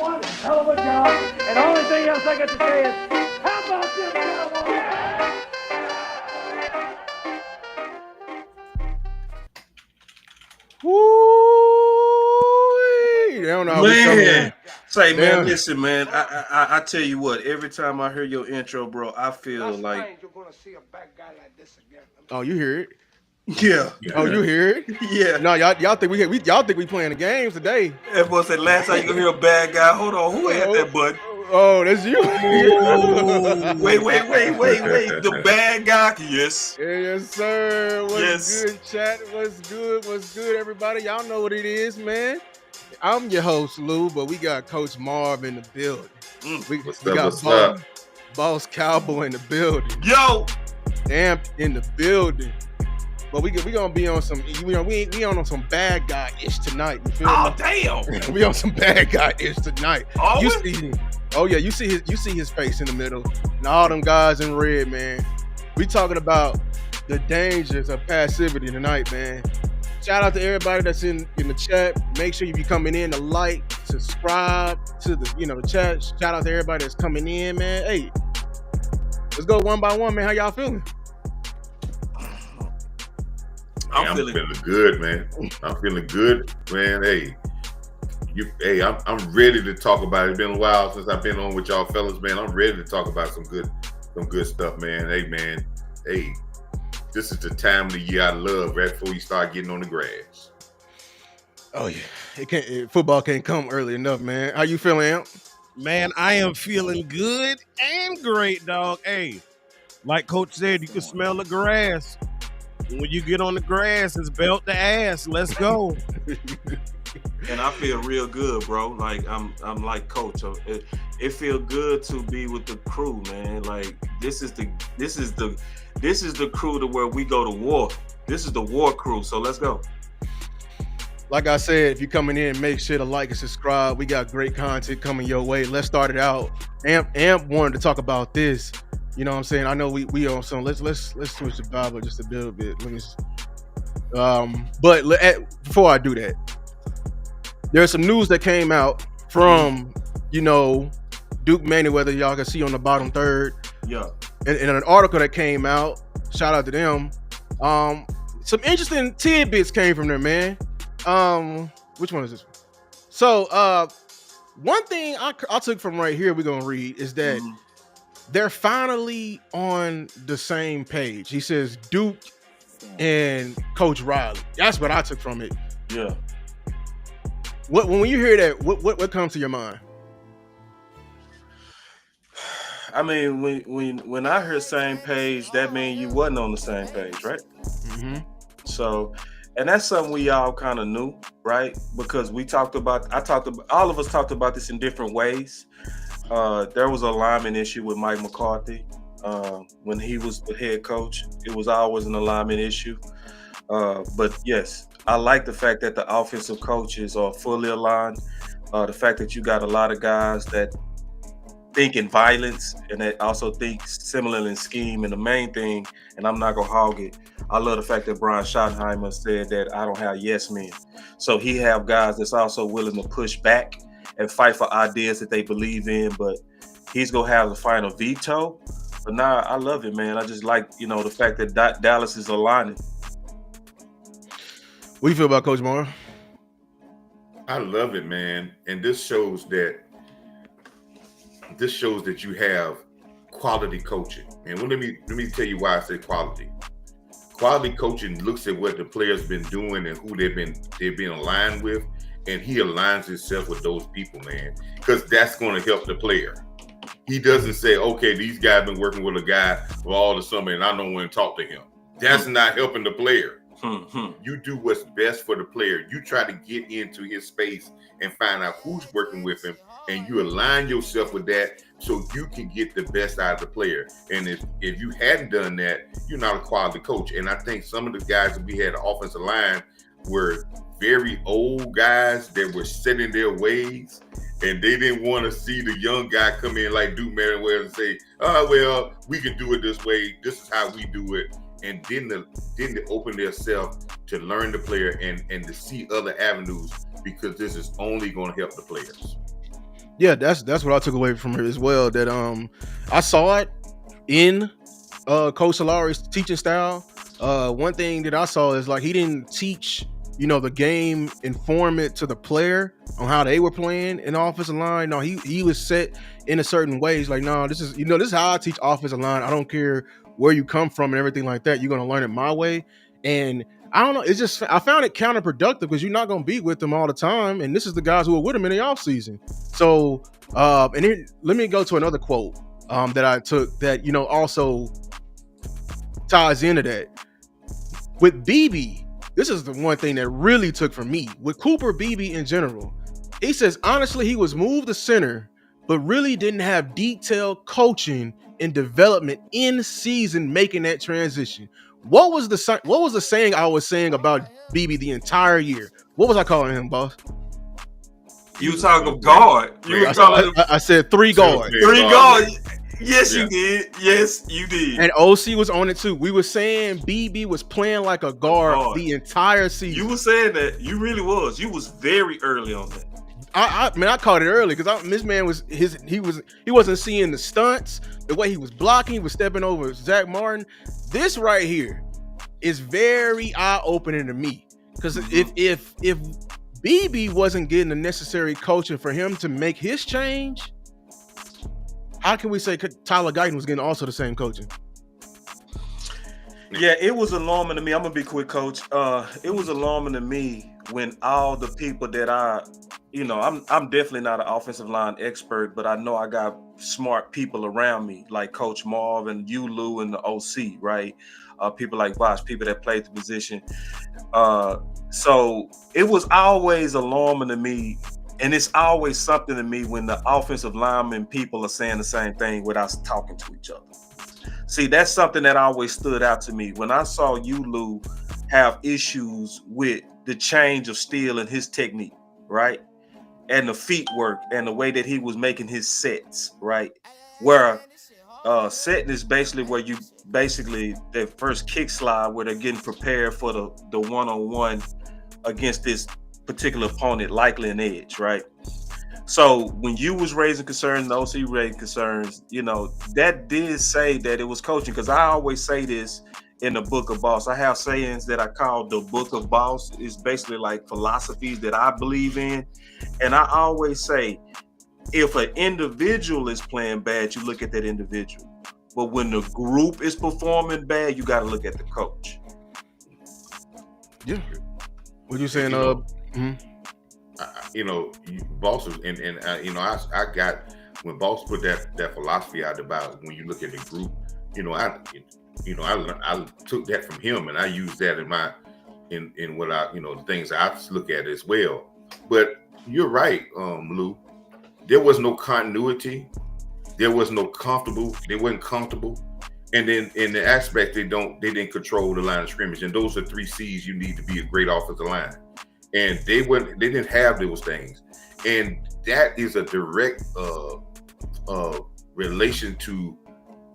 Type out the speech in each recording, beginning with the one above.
one hell of a job. And the only thing else I got to say is, how about this, Cowboys? Woo! They don't know how we come in. Say, man, listen, man. I tell you what. Every time I hear your intro, bro, I feel like You're gonna see a bad guy like this again. Oh, you hear it? Yeah. Oh, you hear it? Yeah. No, y'all think we playing the games today? That boy said last time you gonna hear a bad guy. Hold on, who had that button? Oh, that's you. Ooh, wait. The bad guy. Yes. Yes, sir. What's good, chat? What's good, everybody? Y'all know what it is, man. I'm your host, Lou, but we got Coach Marv in the building. We got Boss Cowboy in the building. Yo. Amp in the building. But we gonna be on some we on some bad guy ish tonight. You feel me? Damn. We on some bad guy ish tonight. You see his face in the middle, and all them guys in red, man. We talking about the dangers of passivity tonight, man. Shout out to everybody that's in the chat. Make sure you be coming in to like, subscribe to the chat. Shout out to everybody that's coming in, man. Hey, let's go one by one, man. How y'all feeling? I'm feeling good, man. I'm feeling good, man. I'm ready to talk about it. It's been a while since I've been on with y'all fellas, man. I'm ready to talk about some good stuff, man. Hey, man. Hey, this is the time of the year I love right before you start getting on the grass. Oh yeah, football can't come early enough, man. How you feeling, Amp? Man, I am feeling good and great, dog. Hey, like Coach said, you can smell the grass. When you get on the grass, it's belt to ass. Let's go. And I feel real good, bro. Like I'm like Coach. It feel good to be with the crew, man. Like this is the crew to where we go to war. This is the war crew. So let's go. Like I said, if you're coming in, make sure to like and subscribe. We got great content coming your way. Let's start it out. Amp wanted to talk about this. You know what I'm saying? I know we on some. Let's switch the Bible just a little bit. Let me. Before I do that, there's some news that came out from Duke Manyweather. Y'all can see on the bottom third. Yeah. In an article that came out, shout out to them. Some interesting tidbits came from there, man. Which one is this one? So, one thing I took from right here, we're gonna read is that. They're finally on the same page. He says Duke and Coach Riley. That's what I took from it. Yeah. When you hear that, what comes to your mind? I mean, when I heard same page, that means you wasn't on the same page, right? Mm-hmm. So, and that's something we all kind of knew, right? Because all of us talked about this in different ways. There was a alignment issue with Mike McCarthy when he was the head coach. It was always an alignment issue. But yes, I like the fact that the offensive coaches are fully aligned. The fact that you got a lot of guys that think in violence and that also think similar in scheme. And the main thing, and I'm not going to hog it, I love the fact that Brian Schottenheimer said that I don't have yes men. So he have guys that's also willing to push back and fight for ideas that they believe in, but he's gonna have the final veto. But now I love it, man. I just like the fact that Dallas is aligning. What do you feel about Coach Marv? I love it, man. And this shows that you have quality coaching. And let me tell you why I say quality. Quality coaching looks at what the players been doing and who they've been aligned with. And he aligns himself with those people, man, because that's going to help the player. He doesn't say, okay, these guys been working with a guy for all the summer and I don't want to talk to him. That's not helping the player. You do what's best for the player. You try to get into his space and find out who's working with him, and you align yourself with that so you can get the best out of the player. And if you hadn't done that, you're not a quality coach. And I think some of the guys that we had the offensive line were very old guys that were set in their ways, and they didn't want to see the young guy come in like Duke Manyweather and say, oh, well, we can do it this way. This is how we do it. And then they open themselves to learn the player and to see other avenues, because this is only going to help the players. Yeah, that's what I took away from her as well. That I saw it in Coach Solari's teaching style. One thing that I saw is like he didn't teach, the game, inform it to the player on how they were playing in the offensive line. No, he was set in a certain way. He's like, no, this is how I teach offensive line. I don't care where you come from and everything like that. You're gonna learn it my way. And I don't know. It's just I found it counterproductive because you're not gonna be with them all the time. And this is the guys who are with him in the offseason. So and then let me go to another quote that I took that also ties into that. With BB, this is the one thing that really took from me. With Cooper BB in general, he says, honestly, he was moved to center, but really didn't have detailed coaching and development in season making that transition. What was the saying I was saying about BB the entire year? What was I calling him, boss? You were talking guard. I said 3 guard. 3 guard. Yes, Yeah. you did. Yes, you did. And OC was on it too. We were saying BB was playing like a guard the entire season. You were saying that. You really was. You was very early on that. I caught it early because this man he wasn't seeing the stunts, the way he was blocking, he was stepping over Zach Martin. This right here is very eye-opening to me because if BB wasn't getting the necessary coaching for him to make his change, how can we say Tyler Guyton was getting also the same coaching? Yeah, it was alarming to me. I'm gonna be quick, Coach. It was alarming to me when all the people that I'm definitely not an offensive line expert, but I know I got smart people around me, like Coach Marv and you, Lou, and the OC, right? People like Boss, people that played the position. So it was always alarming to me, and it's always something to me when the offensive linemen people are saying the same thing without talking to each other. See, that's something that always stood out to me. When I saw you, Lou, have issues with the change of steel and his technique, right? And the feet work and the way that he was making his sets, right? Where setting is basically where you their first kick slide where they're getting prepared for the one-on-one against this particular opponent, likely an edge, right? So when you was raising concerns, the OC raising concerns, that did say that it was coaching. Because I always say this in the Book of Boss. I have sayings that I call the Book of Boss. It's basically like philosophies that I believe in. And I always say, if an individual is playing bad, you look at that individual. But when the group is performing bad, you got to look at the coach. Yeah. What you saying? Boss was, I got when Boss put that philosophy out about when you look at the group, I took that from him and I used that in what I, the things I look at as well. But you're right, Lou. There was no continuity. There was no comfortable. They weren't comfortable. And then in the aspect they didn't control the line of scrimmage. And those are 3 C's you need to be a great offensive line. And they didn't have those things. And that is a direct relation to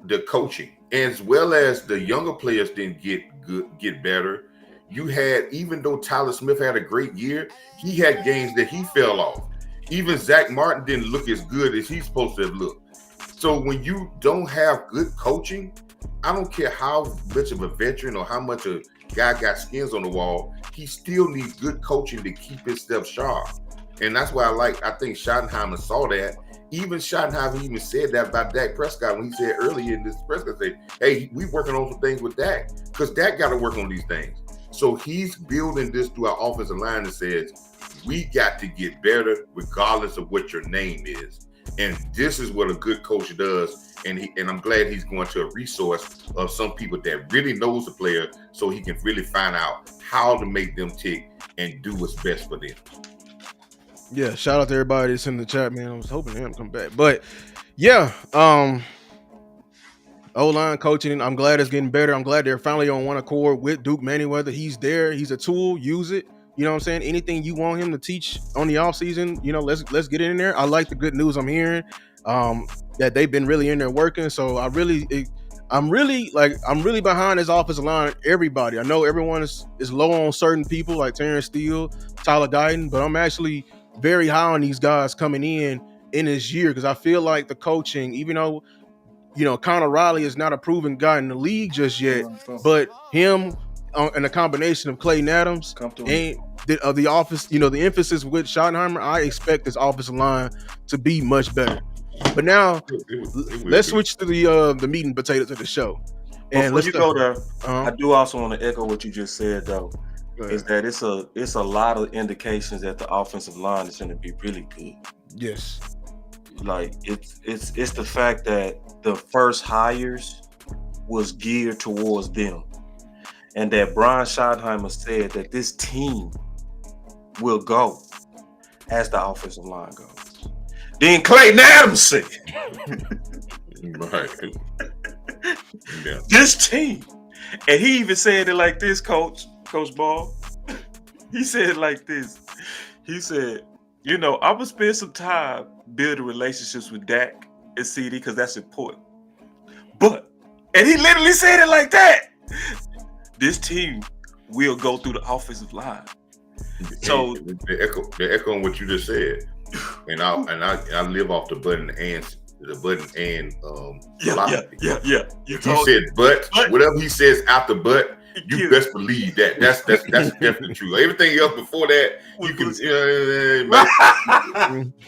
the coaching, as well as the younger players didn't get better. You had, even though Tyler Smith had a great year, he had games that he fell off. Even Zach Martin didn't look as good as he's supposed to have looked. So when you don't have good coaching, I don't care how much of a veteran or how much a guy got skins on the wall, he still needs good coaching to keep his stuff sharp. And that's why I think Schottenheimer saw that. Even Schottenheimer even said that about Dak Prescott when he said earlier in this press conference, hey, we working on some things with Dak, because Dak got to work on these things. So he's building this through our offensive line that says, we got to get better regardless of what your name is. And this is what a good coach does. And I'm glad he's going to a resource of some people that really knows the player so he can really find out how to make them tick and do what's best for them. Yeah, shout out to everybody that's in the chat, man. I was hoping him to come back. But yeah, O-line coaching, I'm glad it's getting better. I'm glad they're finally on one accord with Duke Manyweather. He's there. He's a tool. Use it. You know what I'm saying? Anything you want him to teach on the offseason, let's get in there. I like the good news I'm hearing, that they've been really in there working. So I'm really behind this offensive line. Everybody, I know everyone is low on certain people like Terrence Steele, Tyler Guyton, but I'm actually very high on these guys coming in in his year, because I feel like the coaching, even though Connor Riley is not a proven guy in the league just yet, but him and a combination of Clayton Adams and the office, the emphasis with Schottenheimer, I expect this offensive line to be much better. But now let's switch to the meat and potatoes of the show. And before you go there, I do also want to echo what you just said though, is that it's a lot of indications that the offensive line is going to be really good. Yes. Like it's the fact that the first hires was geared towards them, and that Brian Schottenheimer said that this team will go as the offensive line goes. Then Clayton Adams said, Right. Yeah. This team, and he even said it like this, Coach Ball. He said it like this. He said, I'm gonna spend some time building relationships with Dak and CD because that's important. And he literally said it like that. This team will go through the offensive line. So the echo on what you just said, and I live off the button and philosophy. Yeah. He said but whatever he says after but, you best believe that. That's definitely true. Everything else before that, you can.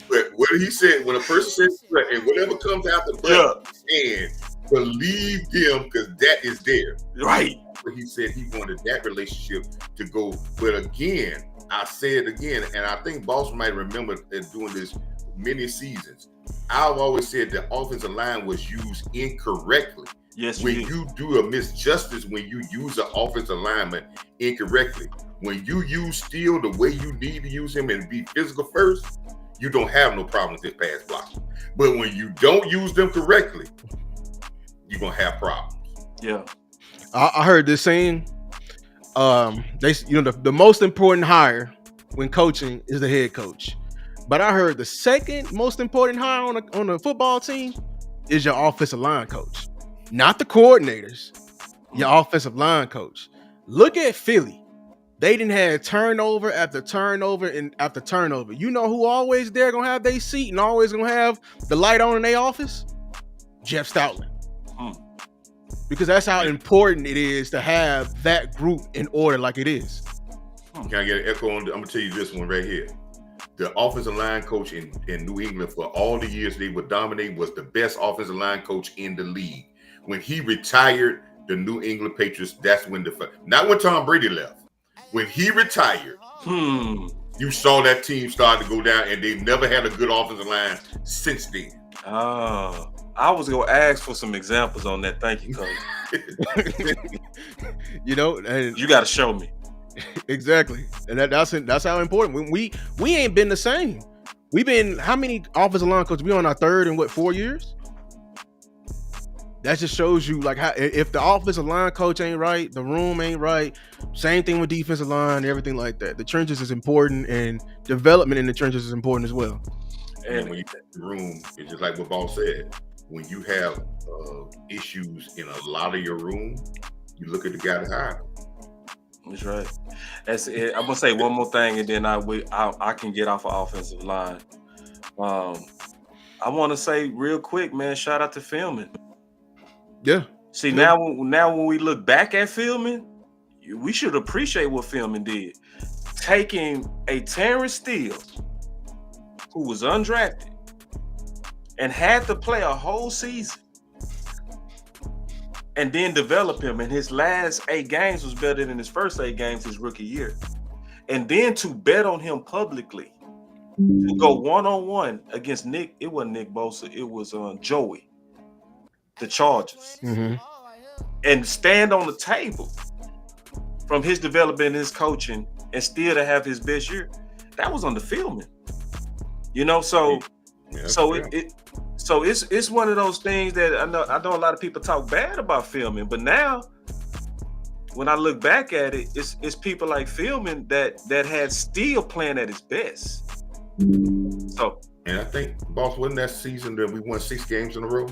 But what he said, when a person says but, and whatever comes after but, and believe them because that is there. Right. But he said he wanted that relationship to go. But again, I say it again, and I think Boss might remember doing this many seasons. I've always said the offensive line was used incorrectly. Yes, when you do a misjustice, when you use an offensive lineman incorrectly, when you use Steele the way you need to use him and be physical first, you don't have no problem with pass blocking. But when you don't use them correctly, you're gonna have problems. Yeah. I heard this saying. The most important hire when coaching is the head coach. But I heard the second most important hire on a football team is your offensive line coach. Not the coordinators, your offensive line coach. Look at Philly. They didn't have turnover after turnover and after turnover. You know who always there gonna have their seat and always gonna have the light on in their office? Jeff Stoutland. Because that's how important it is to have that group in order like it is. Can I get an echo on? I'm gonna tell you this one right here. The offensive line coach in New England for all the years they would dominate was the best offensive line coach in the league. When he retired, the New England Patriots, that's when not when Tom Brady left. When he retired, you saw that team start to go down, and they never had a good offensive line since then. Oh, I was gonna ask for some examples on that. Thank you, Coach. And you got to show me. Exactly, and that's how important. We ain't been the same. We've been how many offensive line coaches? We on our third in 4 years? That just shows you like how if the offensive line coach ain't right, the room ain't right. Same thing with defensive line, everything like that. The trenches is important, and development in the trenches is important as well. And when you get the room, it's just like what Boss said. When you have issues in a lot of your room, you look at the guy to hire. That's right. That's it. I'm gonna say one more thing, and then I can get off of offensive line. I want to say real quick, man. Shout out to filming. Yeah. See, now when we look back at filming, we should appreciate what filming did. Taking a Terrence Steele, who was undrafted, and had to play a whole season, and then develop him. And his last 8 games was better than his first 8 games his rookie year. And then to bet on him publicly, to go one-on-one against Nick, it wasn't Nick Bosa, it was Joey, the Chargers, and stand on the table from his development and his coaching and still to have his best year. That was on the filming. So it's one of those things that I know a lot of people talk bad about filming, but now when I look back at it, it's people like filming that had Steele playing at his best. So, and I think, Boss, wasn't that season that we won 6 games in a row?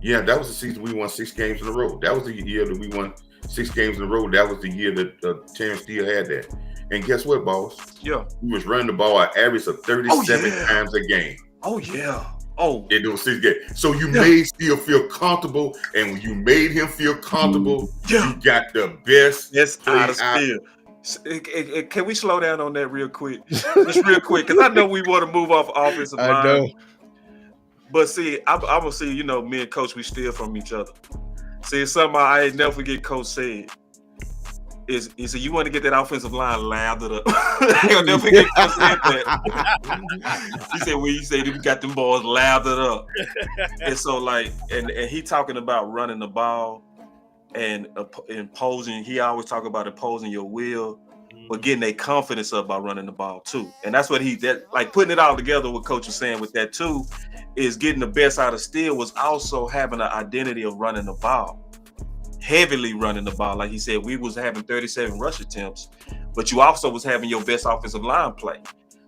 Yeah, that was the season we won 6 games in a row. That was the year that we won 6 games in a row. That was the year that Terrence Steele had that. And guess what, boss? Yeah. We was running the ball an average of 37 times a game. Oh, yeah. Oh. In those 6 games. So you made Steele feel comfortable, and when you made him feel comfortable, you got the best out of Steele. Can we slow down on that real quick? Just real quick, because I know we want to move off offensive line. I know. But see, I'm going to see, you know, me and Coach, we steal from each other. See, something I ain't never forget Coach said. He said, you want to get that offensive line lathered up. I'll never forget Coach said that. He said, well, you say we got them boys lathered up. And so, like, and he talking about running the ball and imposing. He always talk about imposing your will, but getting their confidence up by running the ball too. And that's what like putting it all together. What Coach was saying with that too is getting the best out of Steele was also having an identity of running the ball. Heavily running the ball. Like he said, we was having 37 rush attempts, but you also was having your best offensive line play.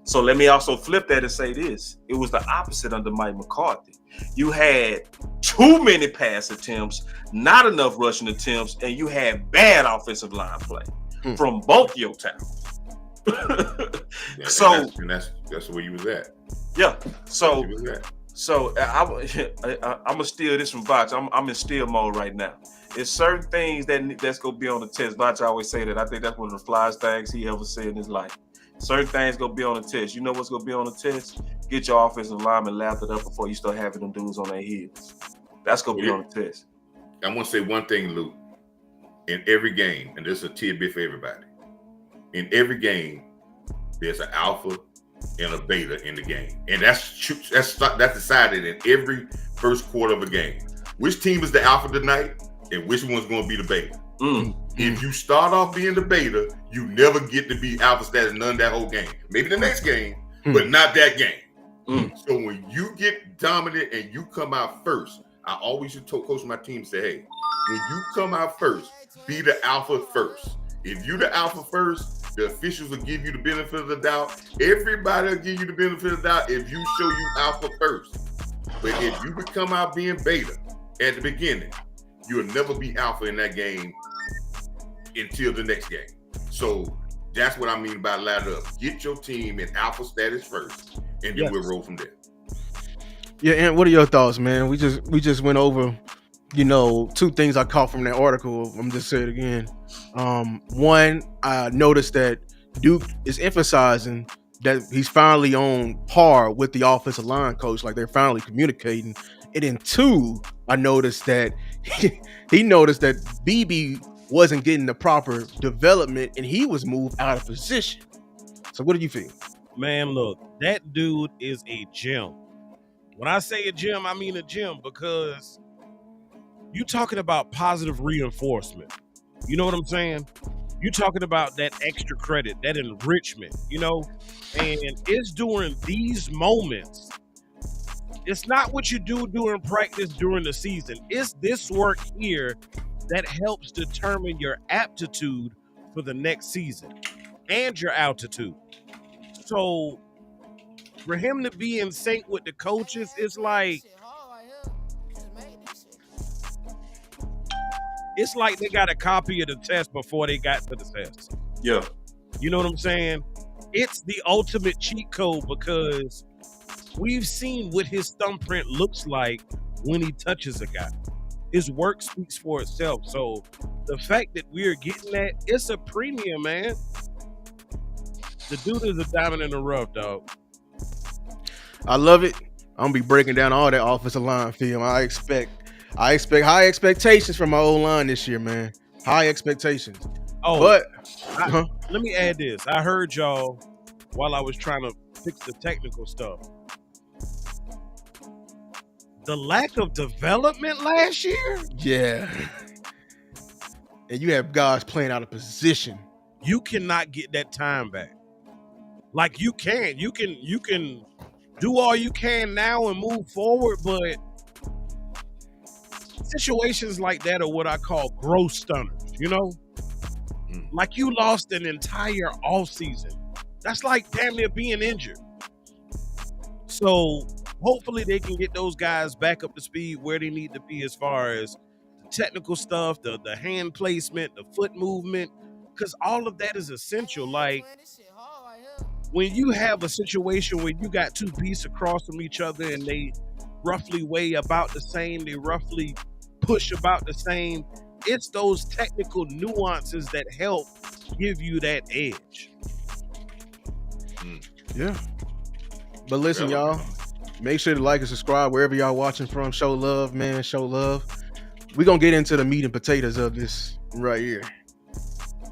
So let me also flip that and say this. It was the opposite under Mike McCarthy. You had too many pass attempts, not enough rushing attempts, and you had bad offensive line play from both your tackles. That's where you was at. Yeah. So I'm gonna steal this from Vach. I'm in steal mode right now. It's certain things that's gonna be on the test. Vach always say that. I think that's one of the flyest things he ever said in his life. Certain things gonna be on the test. You know what's gonna be on the test? Get your offensive lineman lathered up before you start having them dudes on their heels. That's gonna be on the test. I want to say one thing, Luke. In every game, and this is a tidbit for everybody. In every game, there's an alpha and a beta in the game, and that's decided in every first quarter of a game. Which team is the alpha tonight, and which one's going to be the beta? If you start off being the beta, you never get to be alpha status none that whole game. Maybe the next game, but not that game. So when you get dominant and you come out first, I always used to coach my team, say, hey, when you come out first, be the alpha first. If you the alpha first, the officials will give you the benefit of the doubt. Everybody will give you the benefit of the doubt if you show you alpha first. But if you become out being beta at the beginning, you'll never be alpha in that game until the next game. So that's what I mean by ladder up. Get your team in alpha status first, and then we'll roll from there. Yeah, and what are your thoughts, man? We just went over, you know, 2 things I caught from that article. I'm just saying it again. One, I noticed that Duke is emphasizing that he's finally on par with the offensive line coach, like they're finally communicating. And then 2, I noticed that he noticed that BB wasn't getting the proper development and he was moved out of position. So what do you feel? Man, look, that dude is a gem. When I say a gem, I mean a gem, because you talking about positive reinforcement. You know what I'm saying? You talking about that extra credit, that enrichment, you know? And it's during these moments. It's not what you do during practice during the season. It's this work here that helps determine your aptitude for the next season and your altitude. So for him to be in sync with the coaches, it's like they got a copy of the test before they got to the test. Yeah. You know what I'm saying? It's the ultimate cheat code, because we've seen what his thumbprint looks like when he touches a guy. His work speaks for itself. So the fact that we're getting that, it's a premium, man. The dude is a diamond in the rough, dog. I love it. I'm gonna be breaking down all that offensive line film. I expect high expectations from my old line this year, man. High expectations. Oh, but let me add this. I heard y'all while I was trying to fix the technical stuff. The lack of development last year? Yeah. And you have guys playing out of position. You cannot get that time back. Like you can do all you can now and move forward, but situations like that are what I call growth stunners, you know? Like you lost an entire offseason. That's like damn near being injured. So hopefully they can get those guys back up to speed where they need to be as far as the technical stuff, the hand placement, the foot movement, because all of that is essential. Like when you have a situation where you got two pieces across from each other and they roughly weigh about the same, they roughly push about the same, it's those technical nuances that help give you that edge. Yeah. But listen, y'all, make sure to like and subscribe wherever y'all watching from. Show love, man. Show love. We're going to get into the meat and potatoes of this right here.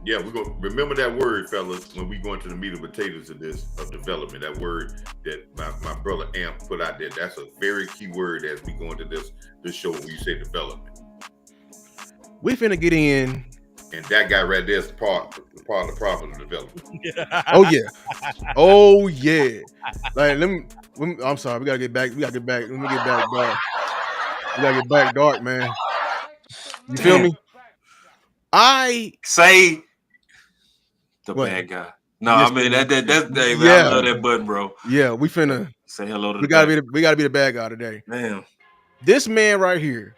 Yeah, we're going to remember that word, fellas, when we go into the meat and potatoes of this, of development. That word that my brother Amp put out there, that's a very key word as we go into this show when you say development. We finna get in. And that guy right there is part of the problem of development. Oh yeah. Oh yeah. Like I'm sorry, we gotta get back. Let me get back dark. We gotta get back dark, man. You feel me? I say the what? bad guy. No, Yes, I mean that's Dave. Yeah. I love that button, bro. Yeah, we finna Say hello to we gotta be the bad guy today. Man. This man right here,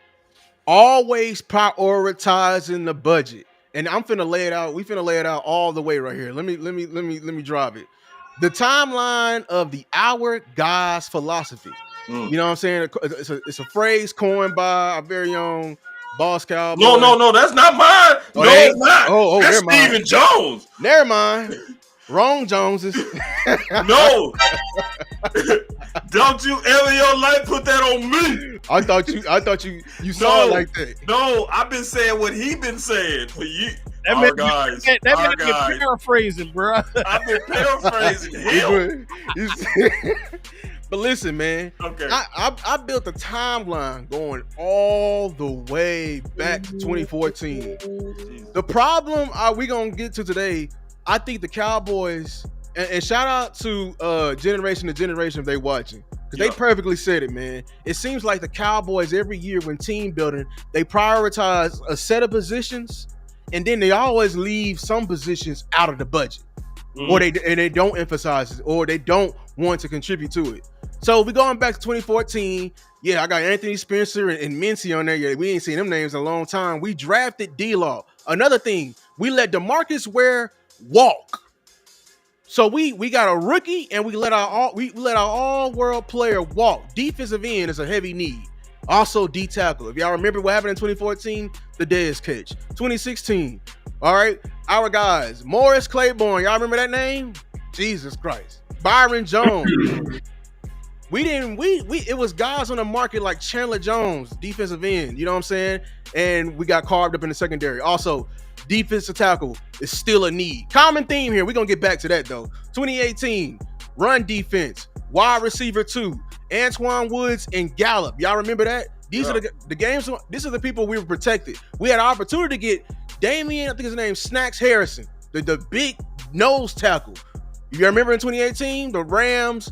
always prioritizing the budget. And I'm finna lay it out. We finna lay it out all the way right here. Let me drive it. The timeline of the Our Guys philosophy. You know what I'm saying? It's a phrase coined by our very own Boss Cowboy. No, that's not mine. Oh, no, it's not. Oh, that's never mind. Stephen Jones. Never mind. Wrong Joneses. No. Don't you ever in your life put that on me. I thought you saw it like that. No, I've been saying what he been saying for you. That Our guys. That been paraphrasing, bro. I've been paraphrasing him. But listen, man. Okay. I built a timeline going all the way back to 2014. The problem we gonna get to today, I think the Cowboys, and shout out to generation to generation if they watching, because they perfectly said it, man. It seems like the Cowboys every year when team building, they prioritize a set of positions, and then they always leave some positions out of the budget, or they don't emphasize it, or they don't want to contribute to it. So we going back to 2014. Yeah, I got Anthony Spencer and Mincy on there. Yeah, we ain't seen them names in a long time. We drafted D-Law. Another thing, we let DeMarcus Ware walk. So we got a rookie and we let our all-world player walk. Defensive end is a heavy need. Also D tackle. If y'all remember what happened in 2014, the Dez catch. 2016. All right, our guys, Morris Claiborne. Y'all remember that name? Jesus Christ. Byron Jones. It was guys on the market like Chandler Jones, defensive end, you know what I'm saying? And we got carved up in the secondary. Also, defensive tackle is still a need. Common theme here. We're going to get back to that though. 2018, run defense, wide receiver 2, Antoine Woods and Gallup. Y'all remember that? These are the games. These are the people we were protected. We had an opportunity to get Damian, I think his name, Snacks Harrison, the big nose tackle. You remember in 2018, the Rams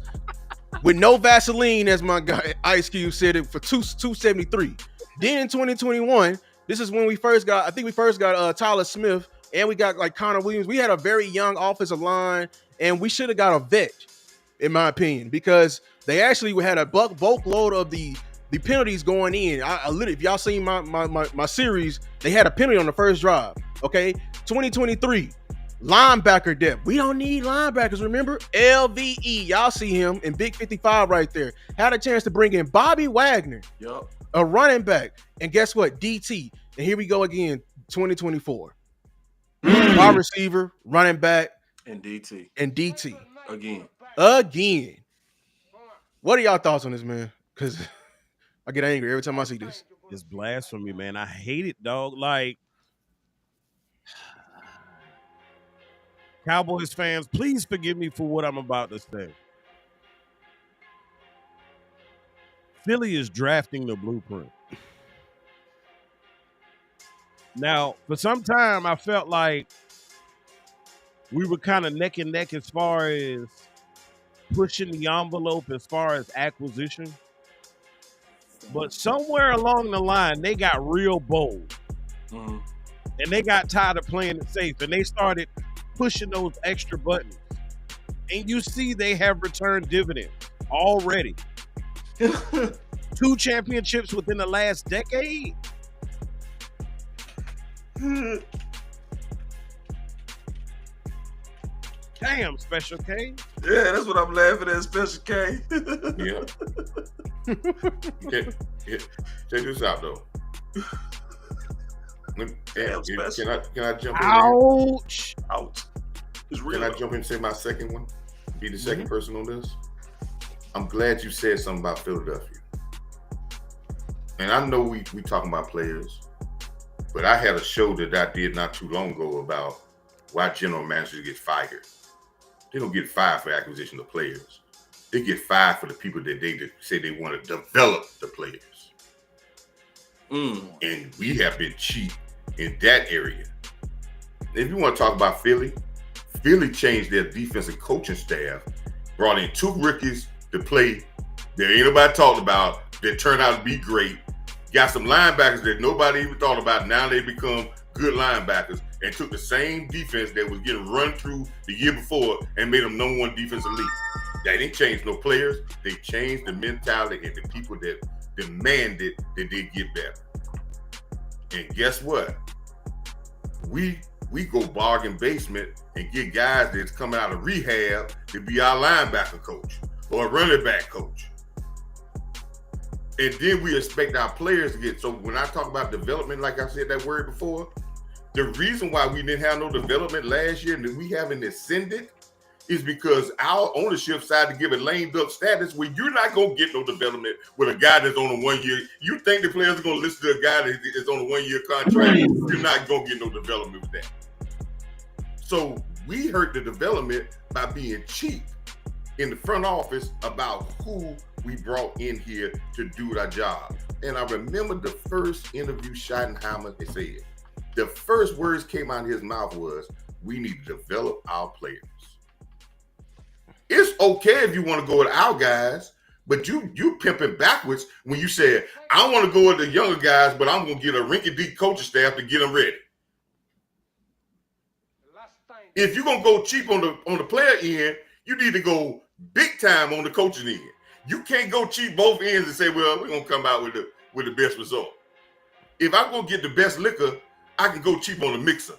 with no Vaseline, as my guy Ice Cube said it, for $273. Then in 2021, this is when we first got Tyler Smith, and we got like Connor Williams. We had a very young offensive line, and we should have got a vet, in my opinion, because they actually had a bulk load of the penalties going in. I literally, if y'all seen my series, they had a penalty on the first drive. Okay, 2023. Linebacker depth. We don't need linebackers, remember? LVE. Y'all see him in Big 55 right there. Had a chance to bring in Bobby Wagner, a running back. And guess what? DT. And here we go again, 2024. Wide receiver, running back. And DT. Again. What are y'all thoughts on this, man? Because I get angry every time I see this. It's blasphemy, man. I hate it, dog. Like, Cowboys fans, please forgive me for what I'm about to say. Philly is drafting the blueprint. Now, for some time, I felt like we were kind of neck and neck as far as pushing the envelope as far as acquisition. But somewhere along the line, they got real bold. And they got tired of playing it safe. And they started pushing those extra buttons. And you see they have returned dividends already. 2 championships within the last decade. Damn, Special K. Yeah, that's what I'm laughing at, Special K. Yeah. Okay. Yeah. Check this out though. Damn, Special. Can I jump in there? Ouch. Out. It's real. Can I jump in and say my second one? Be the second person on this? I'm glad you said something about Philadelphia. And I know we talking about players, but I had a show that I did not too long ago about why general managers get fired. They don't get fired for acquisition of players. They get fired for the people that they say they want to develop the players. And we have been cheap in that area. If you want to talk about Philly changed their defensive coaching staff, brought in 2 rookies to play that ain't nobody talked about, that turned out to be great. Got some linebackers that nobody even thought about. Now they become good linebackers, and took the same defense that was getting run through the year before and made them number 1 defensive league. They didn't change no players. They changed the mentality and the people that demanded that they get better. And guess what? We go bargain basement and get guys that's coming out of rehab to be our linebacker coach or running back coach. And then we expect our players to get, so when I talk about development, like I said that word before, the reason why we didn't have no development last year and that we haven't ascended is because our ownership decided to give it lame duck status where you're not going to get no development with a guy that's on a 1 year. You think the players are going to listen to a guy that is on a 1 year contract. You're not going to get no development with that. So we hurt the development by being cheap in the front office about who we brought in here to do our job. And I remember the first interview Schottenheimer said, the first words came out of his mouth was, we need to develop our players. It's okay if you want to go with our guys, but you pimping backwards when you said, I want to go with the younger guys, but I'm going to get a rinky-dink coaching staff to get them ready. If you're going to go cheap on the player end, you need to go big time on the coaching end. You can't go cheap both ends and say, well, we're going to come out with the best result. If I'm going to get the best liquor, I can go cheap on the mixer.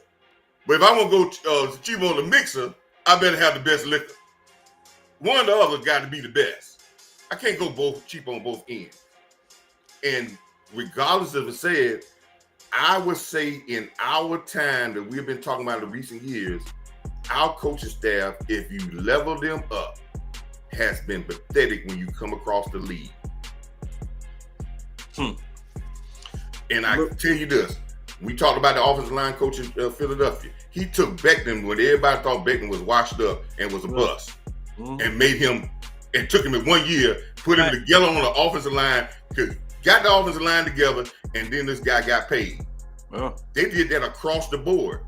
But if I want to go cheap on the mixer, I better have the best liquor. One or the other got to be the best. I can't go both cheap on both ends. And regardless of it said, I would say in our time that we've been talking about in recent years, our coaching staff, if you level them up, has been pathetic when you come across the league. And I can tell you this, we talked about the offensive line coach in Philadelphia. He took Beckham when everybody thought Beckham was washed up and was a bust, and made him, and took him in 1 year, put him together on the offensive line, got the offensive line together, and then this guy got paid. They did that across the board.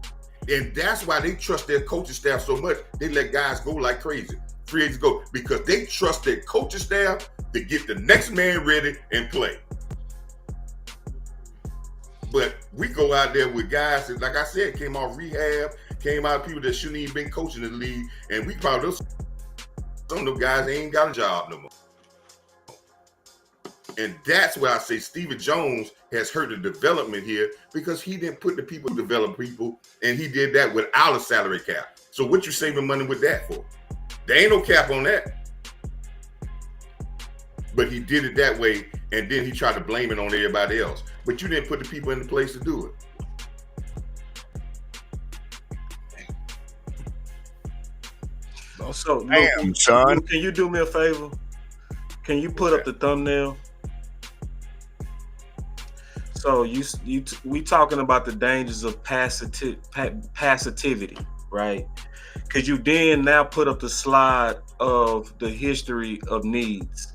And that's why they trust their coaching staff so much. They let guys go like crazy. Free agents go, because they trust their coaching staff to get the next man ready and play. But we go out there with guys that, like I said, came off rehab, came out of people that shouldn't even been coaching the league, and we probably, some of them guys ain't got a job no more. And that's why I say Stephen Jones has hurt the development here, because he didn't put the people to develop people, and he did that without a salary cap. So what you saving money with that for? There ain't no cap on that. But he did it that way, and then he tried to blame it on everybody else. But you didn't put the people in the place to do it. So, damn, son. Can you do me a favor? Can you put up the thumbnail? So we talking about the dangers of passivity, right? Could you then now put up the slide of the history of needs?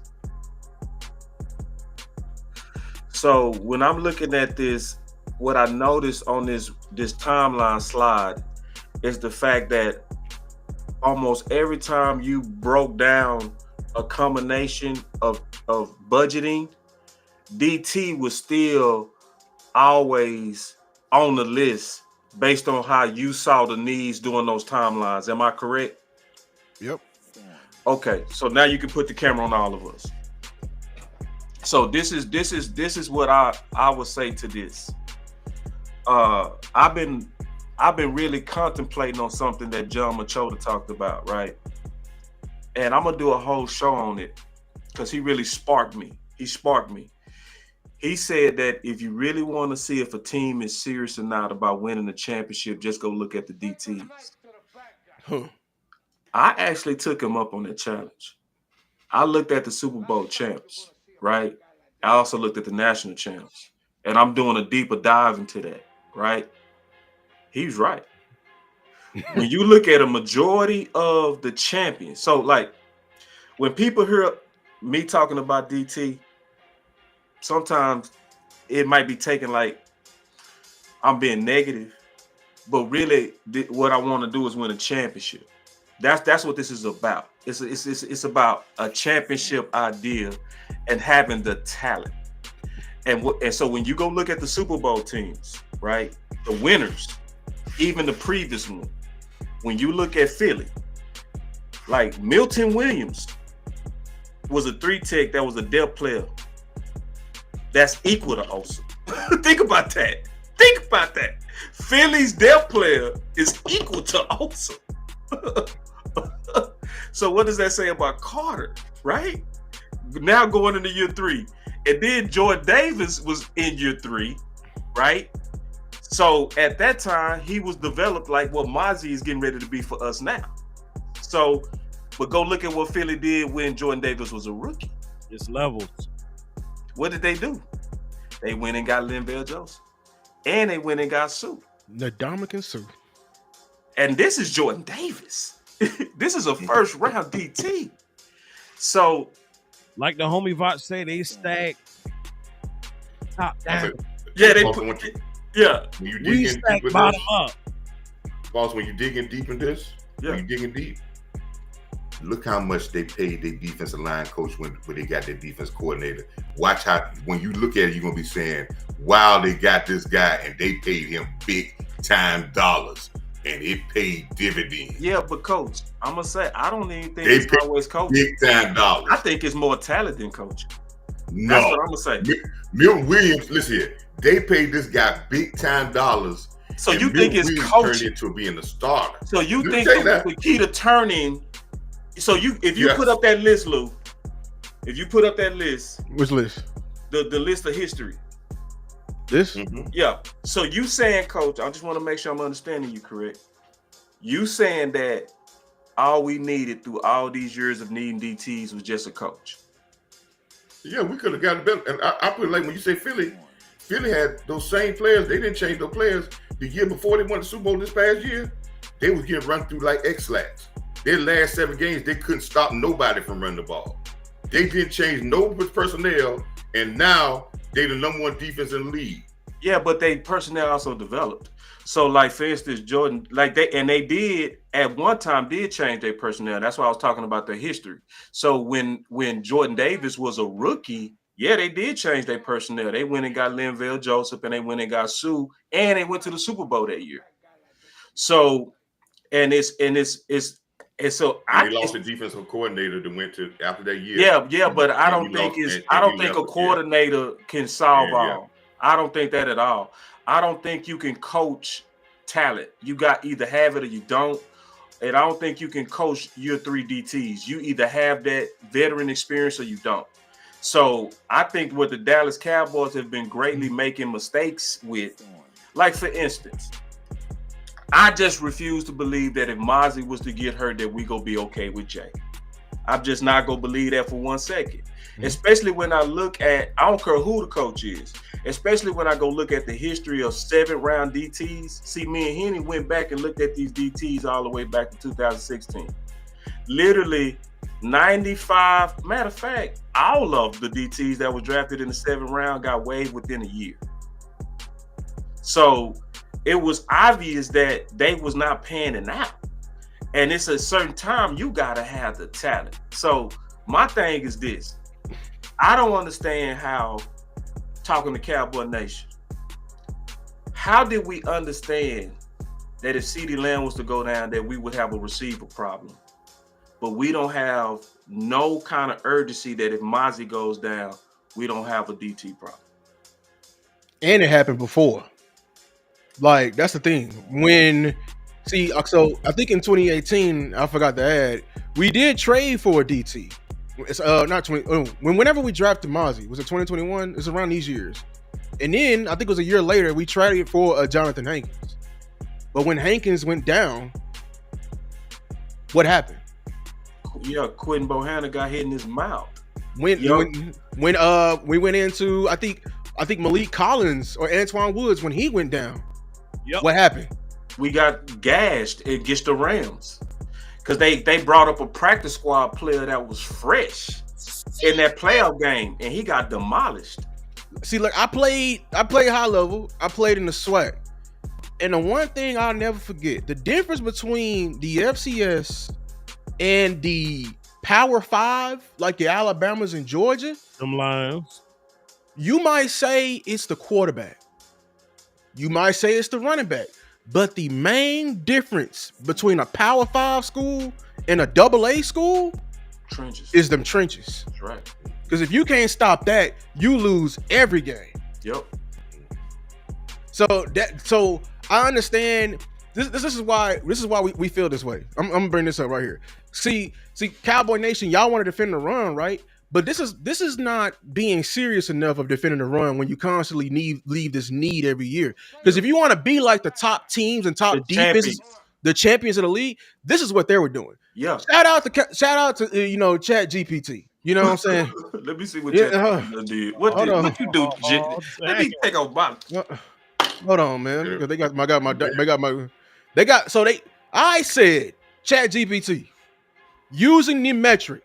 So when I'm looking at this, what I noticed on this timeline slide is the fact that almost every time you broke down a combination of budgeting, DT was still always on the list based on how you saw the needs during those timelines. Am I correct? Yep. Okay, so now you can put the camera on all of us. So this is what I would say to this. I've been I've been really contemplating on something that John Machota talked about, right? And I'm gonna do a whole show on it because he really sparked me. He sparked me. He said that if you really want to see if a team is serious or not about winning the championship, just go look at the DTs. Huh. I actually took him up on that challenge. I looked at the Super Bowl champs, right? I also looked at the national champs, and I'm doing a deeper dive into that, right? He's right. When you look at a majority of the champions, so like when people hear me talking about DT, sometimes it might be taken like I'm being negative, but really what I want to do is win a championship. That's what this is about. It's about a championship idea and having the talent. And so when you go look at the Super Bowl teams, right, the winners, even the previous one, when you look at Philly, like Milton Williams was a 3-tech that was a depth player. That's equal to Osa. Think about that. Think about that. Philly's depth player is equal to Osa. So what does that say about Carter, right? Now going into year 3. And then Jordan Davis was in year 3, right? So at that time, he was developed like what Mozzie is getting ready to be for us now. So, but go look at what Philly did when Jordan Davis was a rookie. It's levels. What did they do? They went and got Linval Joseph. And they went and got Sue. Ndamukong Suh. And this is Jordan Davis. This is a first round DT. So, like the homie Vouch said, they stack top down. Yeah, they Boss, put. Yeah, when you We dig in stack deep with bottom this, up. Boss, when you dig in deep in this, Yeah. when you digging deep, look how much they paid their defensive line coach when they got their defense coordinator. Watch how, when you look at it, you're going to be saying, wow, they got this guy and they paid him big time dollars and it paid dividends. Yeah, but coach, I'm going to say, I don't even think They it's paid always coaching. big time dollars. I think it's more talent than coaching. No. That's what I'm going to say. Milton Williams, listen here, they paid this guy big time dollars. So and you Milton think it's Williams coaching? turned into being a starter. So you Let me think tell you the key to turning, so if you Yes. put up that list, Lou, if you put up that list, Which list? the list of history, This? Mhm. yeah. So you saying, coach, I just want to make sure I'm understanding you correct. You saying that all we needed through all these years of needing DTs was just a coach. Yeah, we could have gotten better. And I put it like when you say Philly had those same players. They didn't change those players. The year before they won the Super Bowl this past year, they was getting run through like X-Lax. Their last 7 games, they couldn't stop nobody from running the ball. They didn't change no personnel, and now they the number 1 defense in the league. Yeah, but they personnel also developed. So, like for instance, Jordan, like they did at one time did change their personnel. That's why I was talking about their history. So when Jordan Davis was a rookie, yeah, they did change their personnel. They went and got Linval Joseph, and they went and got Sue, and they went to the Super Bowl that year. So, and so And they lost the defensive coordinator that went to after that year. Yeah, but I don't And think he it's lost- I and don't he think a left, coordinator can solve Yeah, yeah. all. I don't think that at all. I don't think you can coach talent. You got either have it or you don't. And I don't think you can coach your 3 DTs. You either have that veteran experience or you don't. So I think what the Dallas Cowboys have been greatly making mistakes with, like for instance, I just refuse to believe that if Mozzie was to get hurt, that we gonna be okay with Jay. I'm just not gonna believe that for 1 second. Especially when I look at, I don't care who the coach is, especially when I go look at the history of 7-round DTs. See, me and Henny went back and looked at these DTs all the way back to 2016. Literally 95, matter of fact, all of the DTs that were drafted in the 7th round got waived within a year. So it was obvious that they was not panning out. And it's a certain time you gotta have the talent. So my thing is this. I don't understand how, talking to Cowboy Nation, how did we understand that if CeeDee Lamb was to go down, that we would have a receiver problem? But we don't have no kind of urgency that if Mozzie goes down, we don't have a DT problem. And it happened before. Like that's the thing. So I think in 2018, I forgot to add, we did trade for a DT. It's not 20. Whenever we drafted Mozzie, was it 2021? It's around these years. And then I think it was a year later we traded for Jonathan Hankins. But when Hankins went down, what happened? Yeah, Quentin Bohanna got hit in his mouth. When we went into I think Malik Collins or Antoine Woods when he went down. Yep. What happened? We got gashed against the Rams because they brought up a practice squad player that was fresh in that playoff game, and he got demolished. See, look, I played high level. I played in the SWAC. And the one thing I'll never forget, the difference between the FCS and the Power 5, like the Alabamas and Georgia, Them Lions. you might say it's the quarterback. You might say it's the running back. But the main difference between a Power 5 school and a AA school Trenches. is them trenches. That's right. Because if you can't stop that, you lose every game. Yep. So I understand this is why we feel this way. I'm gonna bring this up right here. See, Cowboy Nation, y'all want to defend the run, right? But this is not being serious enough of defending the run when you constantly leave this need every year. Because if you want to be like the top teams and top defenses, the champions of the league, this is what they were doing. Yeah. Shout out to Chat GPT. You know what I'm saying? Let me see what Chat did. What you do? Let me take a box. Hold on, man. Because I said Chat GPT using the metric.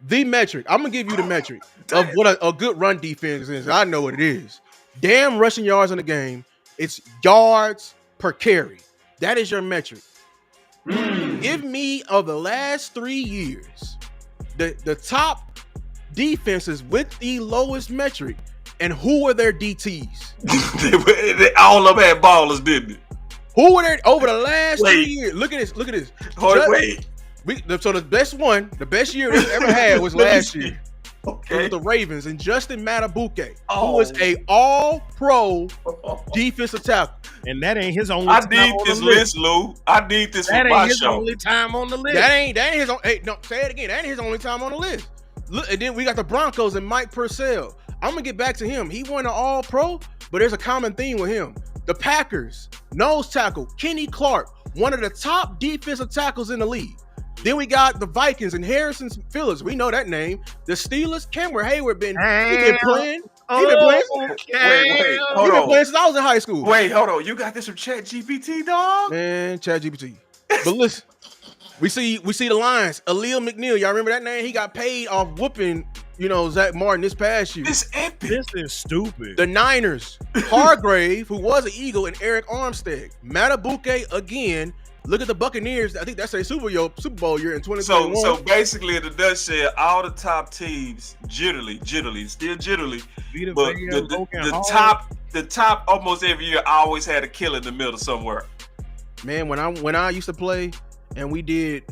I'm gonna give you the metric of what a good run defense is. I know what it is. Damn rushing yards in the game. It's yards per carry. That is your metric. Give me of the last 3 years, the top defenses with the lowest metric, and who were their DTs? All of them had ballers, didn't it? Who were there over the last 3 years? Look at this. Wait. So the best year we ever had was last year. Okay. With the Ravens and Justin Matabuke, who was a all-pro defensive tackle. And that ain't his only I time need on this the list, Lou. I need this That for my ain't his show. only time on the list. That ain't his own. Hey, no, say it again. That ain't his only time on the list. Look, and then we got the Broncos and Mike Purcell. I'm gonna get back to him. He won an all-pro, but there's a common theme with him. The Packers, nose tackle, Kenny Clark, one of the top defensive tackles in the league. Then we got the Vikings and Harrison Phillips. We know that name. The Steelers, Cameron Hayward he been playing. He been playing. Wait, hold on. Playing since I was in high school. Wait, hold on. You got this from Chat GPT, dog? Man, Chat GPT. But listen, we see the Lions. Aaliyah McNeil. Y'all remember that name? He got paid off whooping, Zach Martin this past year. This epic. This is stupid. The Niners, Hargrave, who was an Eagle, and Eric Armstead. Matabuke again. Look at the Buccaneers. I think that's a Super Bowl year in 2021. So basically, in the nutshell, all the top teams, jittily, still jittily. But the top almost every year always had a killer in the middle somewhere. Man, when I used to play, and we did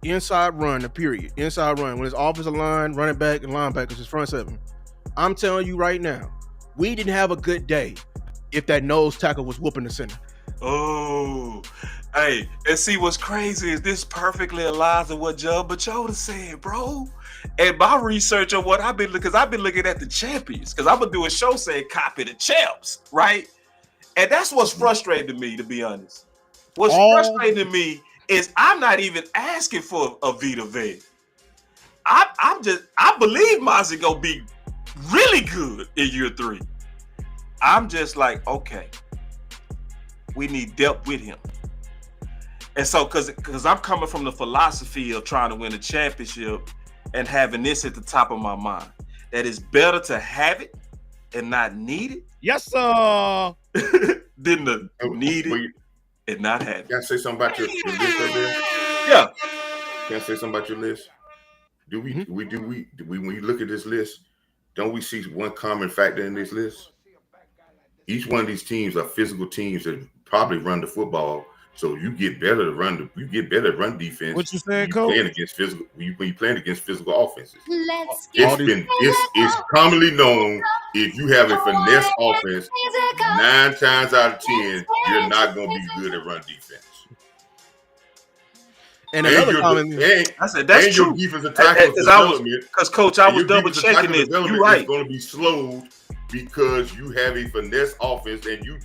inside run, inside run. When it's offensive line, running back, and linebackers, it's front seven. I'm telling you right now, we didn't have a good day if that nose tackle was whooping the center. Oh, hey, and see what's crazy is this perfectly aligns with what Joe Bachoda said, bro. And my research on what I've been looking at the champions, because I'm gonna do a show saying copy the champs, right? And that's what's frustrating to me, to be honest. What's frustrating to me is I'm not even asking for a Vita Vea. I believe Mozzie gonna be really good in year 3. I'm just like, okay. We need depth with him. And so, because I'm coming from the philosophy of trying to win a championship and having this at the top of my mind, that it's better to have it and not need it. Yes, sir. Than to need it and not have it. Can I say something about your list up there? Yeah. Can I say something about your list? Do we when you look at this list, don't we see one common factor in this list? Each one of these teams are physical teams that probably run the football So you get better at run defense. What you saying, Coach? When you playing against physical offenses. It's commonly known if you have a finesse offense, 9 times out of 10, you're not going to be good at run defense. And another common I said that's true. Your defensive tackle development, because Coach, I was double checking this. You're right. It's going to be slowed because you have a finesse offense and you're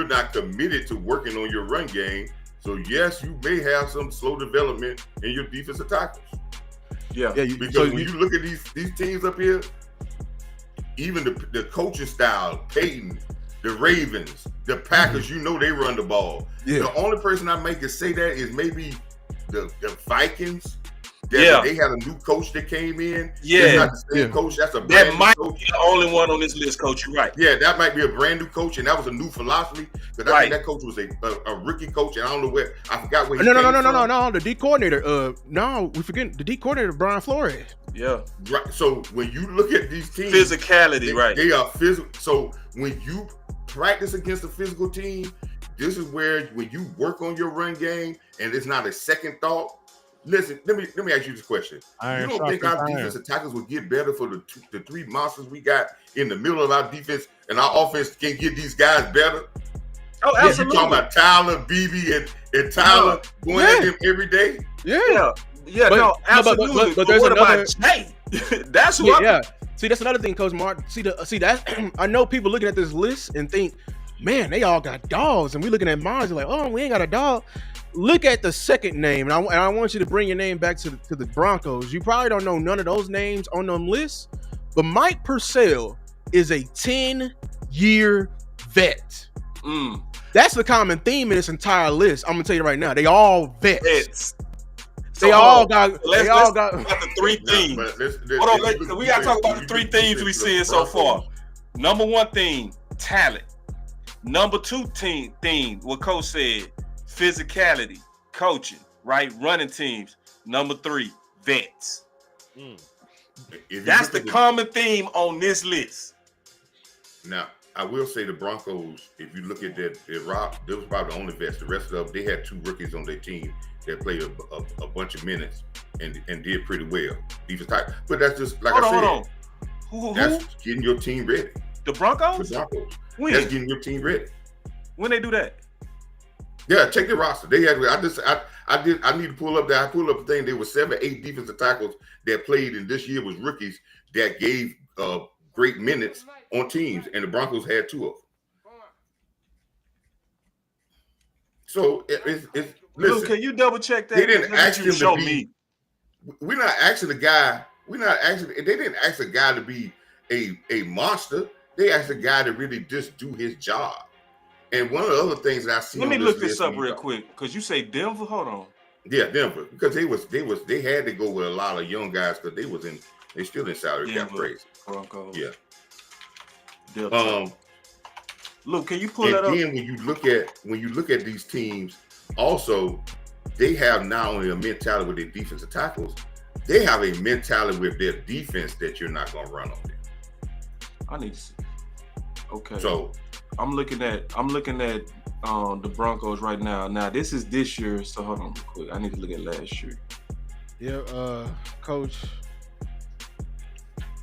not committed to working on your run game. So yes, you may have some slow development in your defensive tackles. Yeah. Because when you look at these teams up here, even the coaching style, Peyton, the Ravens, the Packers, you know they run the ball. Yeah. The only person I make it say that is maybe the Vikings. They had a new coach that came in. Yeah, that's not the same coach. That's that might be the only one on this list, Coach. You're right. Yeah, that might be a brand new coach, and that was a new philosophy. Because I think that coach was a rookie coach, and I don't know where. I forgot where. No. The D coordinator. No, we forget the D coordinator, Brian Flores. Yeah. Right. So when you look at these teams, physicality, right? They are physical. So when you practice against a physical team, this is where when you work on your run game, and it's not a second thought. Listen, let me ask you this question. You don't think our defensive tackles will get better for the 3 monsters we got in the middle of our defense, and our offense can get these guys better? Oh, absolutely. You talking about Tyler, BB, and Tyler going at them every day? Yeah, absolutely. But there's another. That's what. Yeah. See, that's another thing, Coach Mark. See that I know people looking at this list and think, man, they all got dogs, and we looking at Mars like, oh, we ain't got a dog. Look at the second name, and I want you to bring your name back to the Broncos. You probably don't know none of those names on them lists, but Mike Purcell is a 10-year vet. That's the common theme in this entire list. I'm gonna tell you right now, they all vets. They all got the 3 themes. Hold on, we gotta talk about the 3 themes we seeing so far. Number 1 theme, talent. Number 2 theme, what Coach said. Physicality, coaching, right? Running teams. Number 3, vets. That's the common theme on this list. Now, I will say the Broncos, if you look at that, they was probably the only vets. The rest of them, they had 2 rookies on their team that played a bunch of minutes and did pretty well. But that's just, like I said, Who? That's getting your team ready. The Broncos? The Broncos. When? That's getting your team ready. When they do that? Yeah, check the roster. They had. I need to pull up that. I pulled up the thing. There were 7, 8 defensive tackles that played, and this year was rookies that gave great minutes on teams, and the Broncos had 2 of them. So it's listen. Luke, can you double check that? They didn't ask him show to be. Me. We're not asking the guy. They didn't ask the guy to be a monster. They asked the guy to really just do his job. And one of the other things that I see. Let me look this up real quick, because you say Denver. Hold on. Yeah, Denver, because they had to go with a lot of young guys because they still in salary cap crazy. Broncos. Yeah. Denver. Luke, can you pull that up? And then when you look at these teams, also they have not only a mentality with their defensive tackles, they have a mentality with their defense that you're not going to run on them. I need to see. Okay. So. I'm looking at the Broncos right now. Now this is this year, so hold on real quick. I need to look at last year. Yeah, Coach.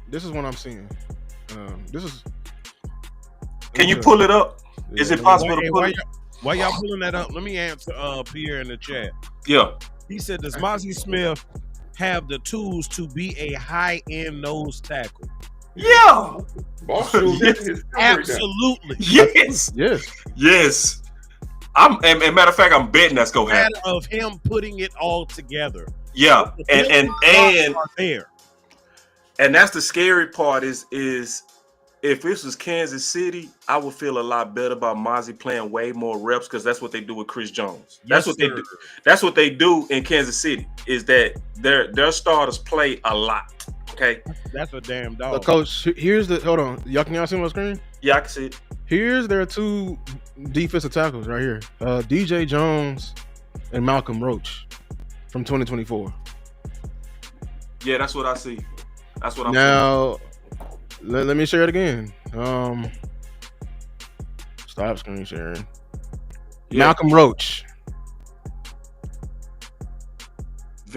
This is what I'm seeing. This is. Can you pull it up? Yeah, is it possible to pull it? While y'all pulling that up, let me answer Pierre in the chat. Yeah. He said, does Mozzie Smith have the tools to be a high-end nose tackle? Yeah. Yes. Absolutely. Yes. And matter of fact, I'm betting that's gonna happen. Of him putting it all together. Yeah, and there. And that's the scary part is if this was Kansas City, I would feel a lot better about Mozzie playing way more reps because that's what they do with Chris Jones. That's what they do. That's what they do in Kansas City is that their starters play a lot. Okay, that's a damn dog. Coach, here's the hold on. Y'all see on my screen? Yeah, I can see it. Here's their 2 defensive tackles right here. DJ Jones and Malcolm Roach from 2024. Yeah, that's what I see. That's what I'm now. Let me share it again. Stop screen sharing. Yeah. Malcolm Roach.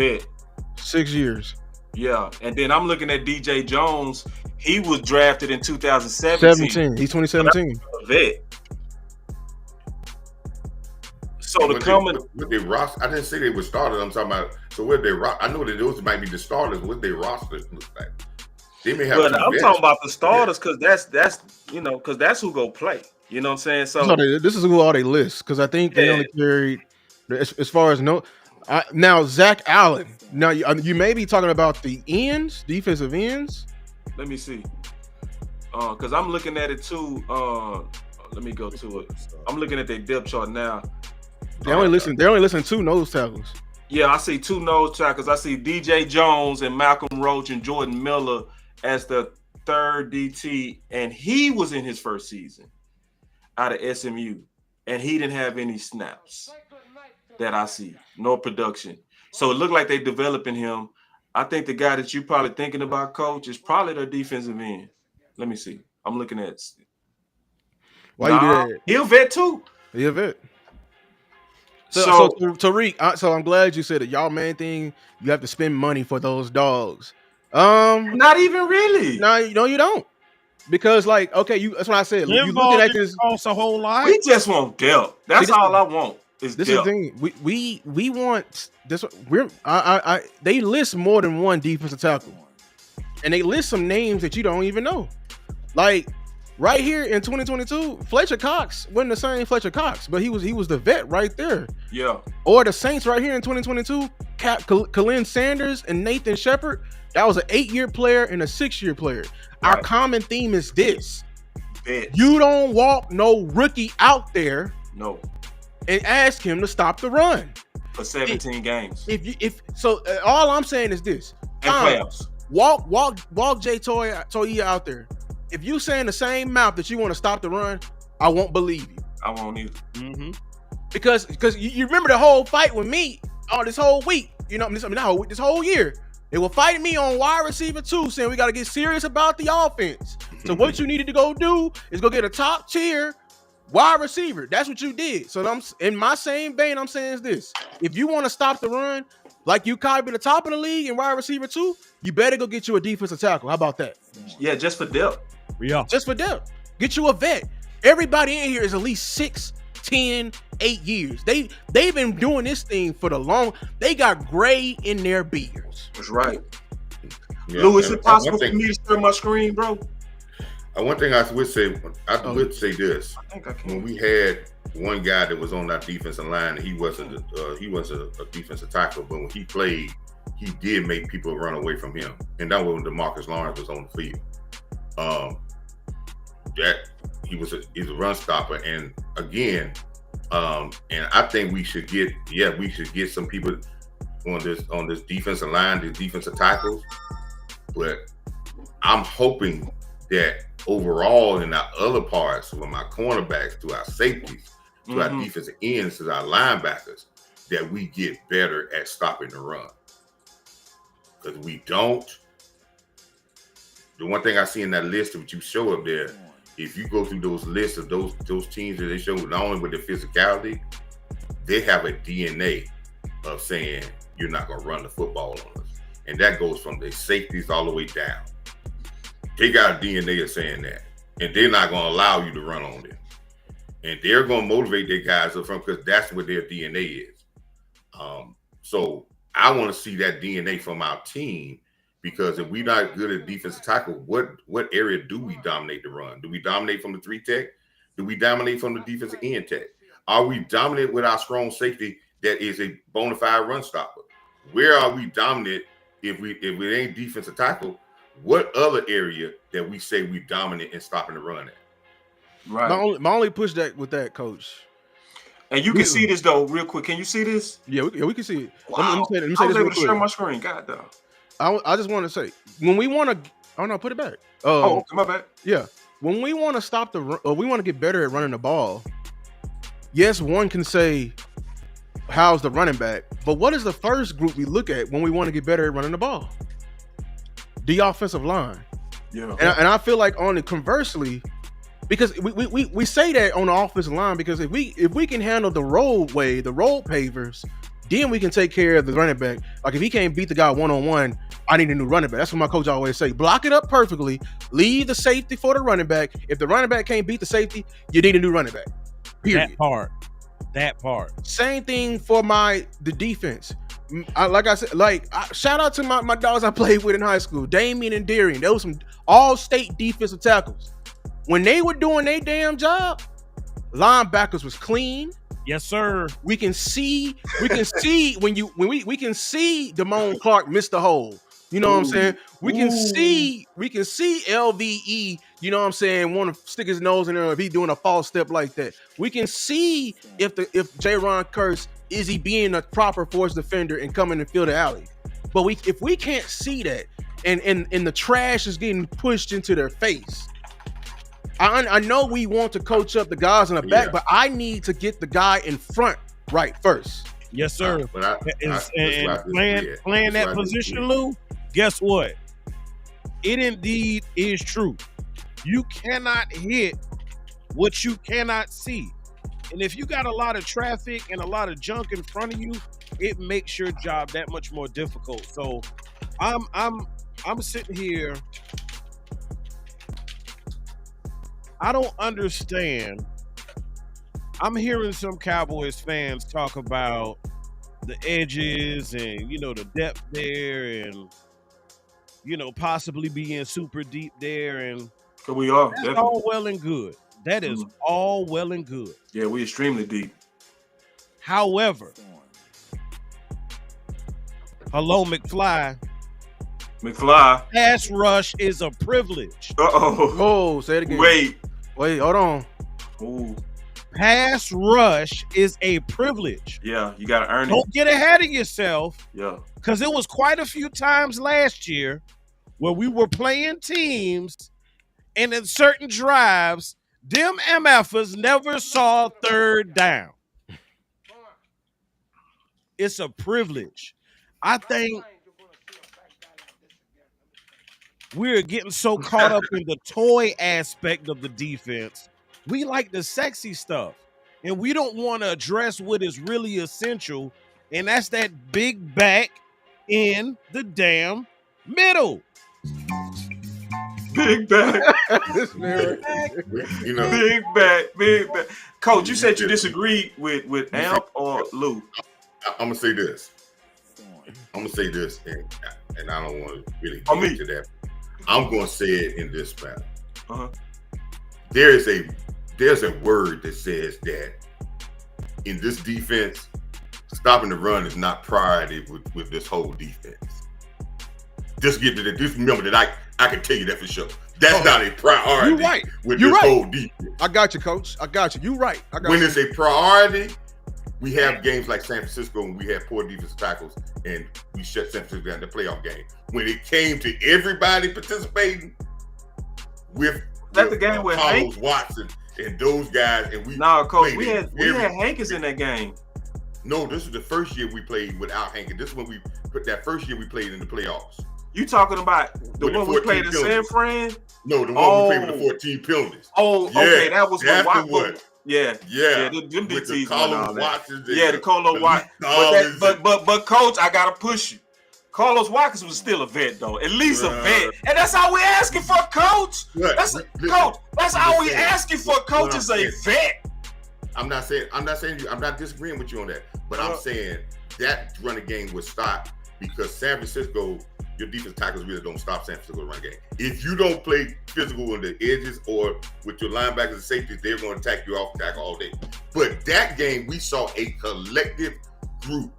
vet. 6 years. Yeah, and then I'm looking at DJ Jones. He was drafted in 2017. 17. He's 2017. A vet. So the coming with their roster, I didn't say they were starters. I'm talking about. So what they roster? I know that those might be the starters. What their roster looks like? They may have. But I'm talking about the starters because that's because that's who go play. You know what I'm saying? So this is who all they list because I think they only carried as far as now Zach Allen. Now you may be talking about the ends, defensive ends. Let me see, because I'm looking at it too. Let me go to it. I'm looking at their depth chart now. They only listen 2 nose tackles. Yeah, I see 2 nose tackles. I see DJ Jones and Malcolm Roach and Jordan Miller as the third DT, and he was in his first season out of SMU, and he didn't have any snaps that I see, no production. So it looked like they developing him. I think the guy that you probably thinking about, Coach, is probably their defensive end. Let me see. I'm looking at. Why you do that? He'll vet too. He'll vet. So Tariq, so I'm glad you said it. Y'all main thing, you have to spend money for those dogs. Not even really. No, you don't. Because that's what I said. You looking at this costs a whole lot. We just want depth. That's all I want. This is the thing. We want this. They list more than one defensive tackle, and they list some names that you don't even know. Like right here in 2022, Fletcher Cox wasn't the same Fletcher Cox, but he was the vet right there. Yeah. Or the Saints right here in 2022, Deion Sanders and Nathan Shepard. That was an 8-year player and a 6-year player. Right. Our common theme is this: you don't walk no rookie out there. No. And ask him to stop the run for 17 games. All I'm saying is this: and playoffs. Walk Jay Toya out there. If you saying the same mouth that you want to stop the run, I won't believe you. I won't either. Mm-hmm. Because you remember the whole fight with me this whole week. This whole year. They were fighting me on wide receiver too, saying we got to get serious about the offense. So what you needed to go do is go get a top tier wide receiver. That's what you did. So I'm in my same vein. I'm saying is this: if you want to stop the run, like you could be the top of the league in wide receiver too, you better go get you a defensive tackle. How about that? Yeah, just for depth. Yeah, just for depth. Get you a vet. Everybody in here is at least 6, 10, 8 years. They've been doing this thing for the long. They got gray in their beards. That's right. Yeah, Lou, is it possible for me to share my screen, bro? One thing I would say this: I think I can. When we had one guy that was on our defensive line, he wasn't a defensive tackle, but when he played, he did make people run away from him, and that was when DeMarcus Lawrence was on the field. That he's a run stopper, and again, and I think we should get some people on this defensive line, the defensive tackles, but I'm hoping that overall in our other parts, from our cornerbacks to our safeties, to our defensive ends, to our linebackers, that we get better at stopping the run. Because we don't. The one thing I see in that list that you show up there, if you go through those lists of those teams that they show, not only with their physicality, they have a DNA of saying you're not going to run the football on us. And that goes from the safeties all the way down. They got a DNA of saying that. And they're not going to allow you to run on them. And they're going to motivate their guys up front because that's what their DNA is. So I want to see that DNA from our team, because if we're not good at defensive tackle, what area do we dominate the run? Do we dominate from the 3 tech? Do we dominate from the defensive end tech? Are we dominant with our strong safety that is a bona fide run stopper? Where are we dominant if we ain't defensive tackle? What other area that we say we dominant in stopping the run at? Right. My only pushback with that, Coach. And you can see this though, real quick. Can you see this? Yeah, we can see it. Wow. Let me I say was this able to share my screen. God damn. I just want to say, when we want to, oh no, put it back. My bad. Yeah, when we want to stop the run, or we want to get better at running the ball. Yes, one can say, how's the running back? But what is the first group we look at when we want to get better at running the ball? The offensive line. Yeah. And I feel like on the conversely, because we say that on the offensive line, because if we can handle the road pavers Then we can take care of the running back. Like if he can't beat the guy one-on-one, I need a new running back. That's what my coach always say. Block it up perfectly. Leave the safety for the running back. If the running back can't beat the safety, you need a new running back. Period. That part. Same thing for the defense. Like I said, shout out to my dogs I played with in high school, Damien and Darian. They were some all-state defensive tackles. When they were doing their damn job, linebackers was clean. Yes, sir. We can see we can see Damone Clark miss the hole. You know what I'm saying? We can see LVE, you know what I'm saying, want to stick his nose in there if he's doing a false step like that. We can see if J-Ron Curse is he being a proper force defender and coming and fill the alley. But if we can't see that and the trash is getting pushed into their face. I know we want to coach up the guys in the back, but I need to get the guy in front right first. Yes, sir. But playing that position, Lou, guess what? It indeed is true. You cannot hit what you cannot see. And if you got a lot of traffic and a lot of junk in front of you, it makes your job that much more difficult. So I'm sitting here. I don't understand. I'm hearing some Cowboys fans talk about the edges and, the depth there and, possibly being super deep there. And we are. That's all well and good. That is all well and good. Yeah, we're extremely deep. However, hello, McFly. Pass rush is a privilege. Oh, say it again. Wait, hold on. Ooh. Pass rush is a privilege. Yeah, you got to earn it. Don't get ahead of yourself. Yeah. Because it was quite a few times last year where we were playing teams and in certain drives, them MFers never saw third down. It's a privilege. I think we're getting so caught up in the toy aspect of the defense. We like the sexy stuff, and we don't want to address what is really essential, and that's that big back in the damn middle. Big back. Big back. Coach, you said you disagreed with Amp or Lou. I'm gonna say this, and I don't want to really get into that. I'm gonna say it in this manner. There's a word that says that in this defense, stopping the run is not priority with this whole defense. Just get to that. Just remember that I can tell you that for sure. That's not a priority. You're right. With this whole defense. I got you, Coach. I got you. You're right. When it's a priority, we have games like San Francisco and we had poor defensive tackles and we shut San Francisco down in the playoff game. When it came to everybody participating with the game with Carlos Watson and those guys, and Coach, we had Hankins in that game. No, this is the first year we played without Hankins. This is when we put that first year we played in the playoffs. You talking about the one we played in San Fran? No, the one we played with the 14 penalties. Oh, okay, that was what. Yeah. Them DTs Carlos Watkins. Yeah, the Carlos Watkins. But Coach, I gotta push you. Carlos Watkins was still a vet, though. At least a vet, and that's all we're asking for, Coach. That's all we're asking for, Coach, is a vet. I'm not disagreeing with you on that, but I'm saying that running game would stop because San Francisco, your defense tackles really don't stop San Francisco running game. If you don't play physical on the edges or with your linebackers and safeties, they're going to attack you off tackle all day. But that game, we saw a collective group.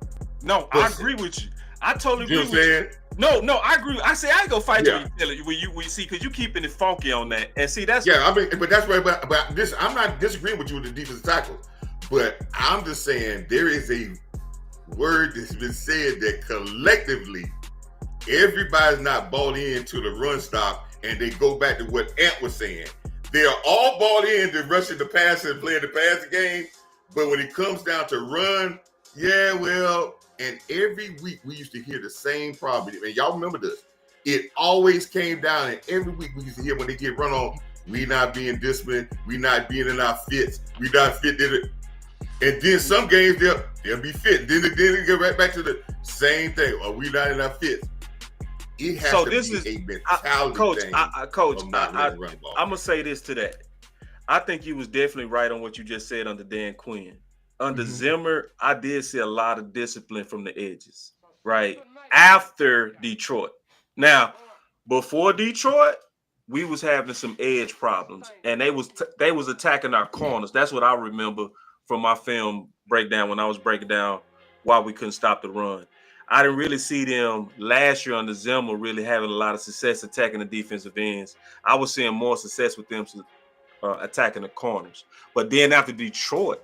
No, I agree with you. I totally agree with you. No, I agree. I say I ain't gonna fight you when you see because you keeping it funky on that. And see that's but that's right. But this, I'm not disagreeing with you with the defensive tackles, but I'm just saying there is a word that's been said that collectively everybody's not bought into the run stop, and they go back to what Ant was saying. They are all bought in to rushing the pass and playing the pass game, but when it comes down to run, and every week we used to hear the same problem. And y'all remember this. It always came down, and every week we used to hear when they get run on, we not being disciplined, we not being in our fits, we not fit in it. And then some games they'll be fit. Then they go right back to the same thing. Are we not in our fit? It has to be a mentality Coach, thing. Coach, I'm gonna say this to that. I think you was definitely right on what you just said under Dan Quinn. Under Zimmer, I did see a lot of discipline from the edges, right? After Detroit. Now, before Detroit, we was having some edge problems, and they was attacking our corners. That's what I remember from my film breakdown when I was breaking down why we couldn't stop the run. I didn't really see them last year under Zimmer really having a lot of success attacking the defensive ends. I was seeing more success with them attacking the corners. But then after Detroit,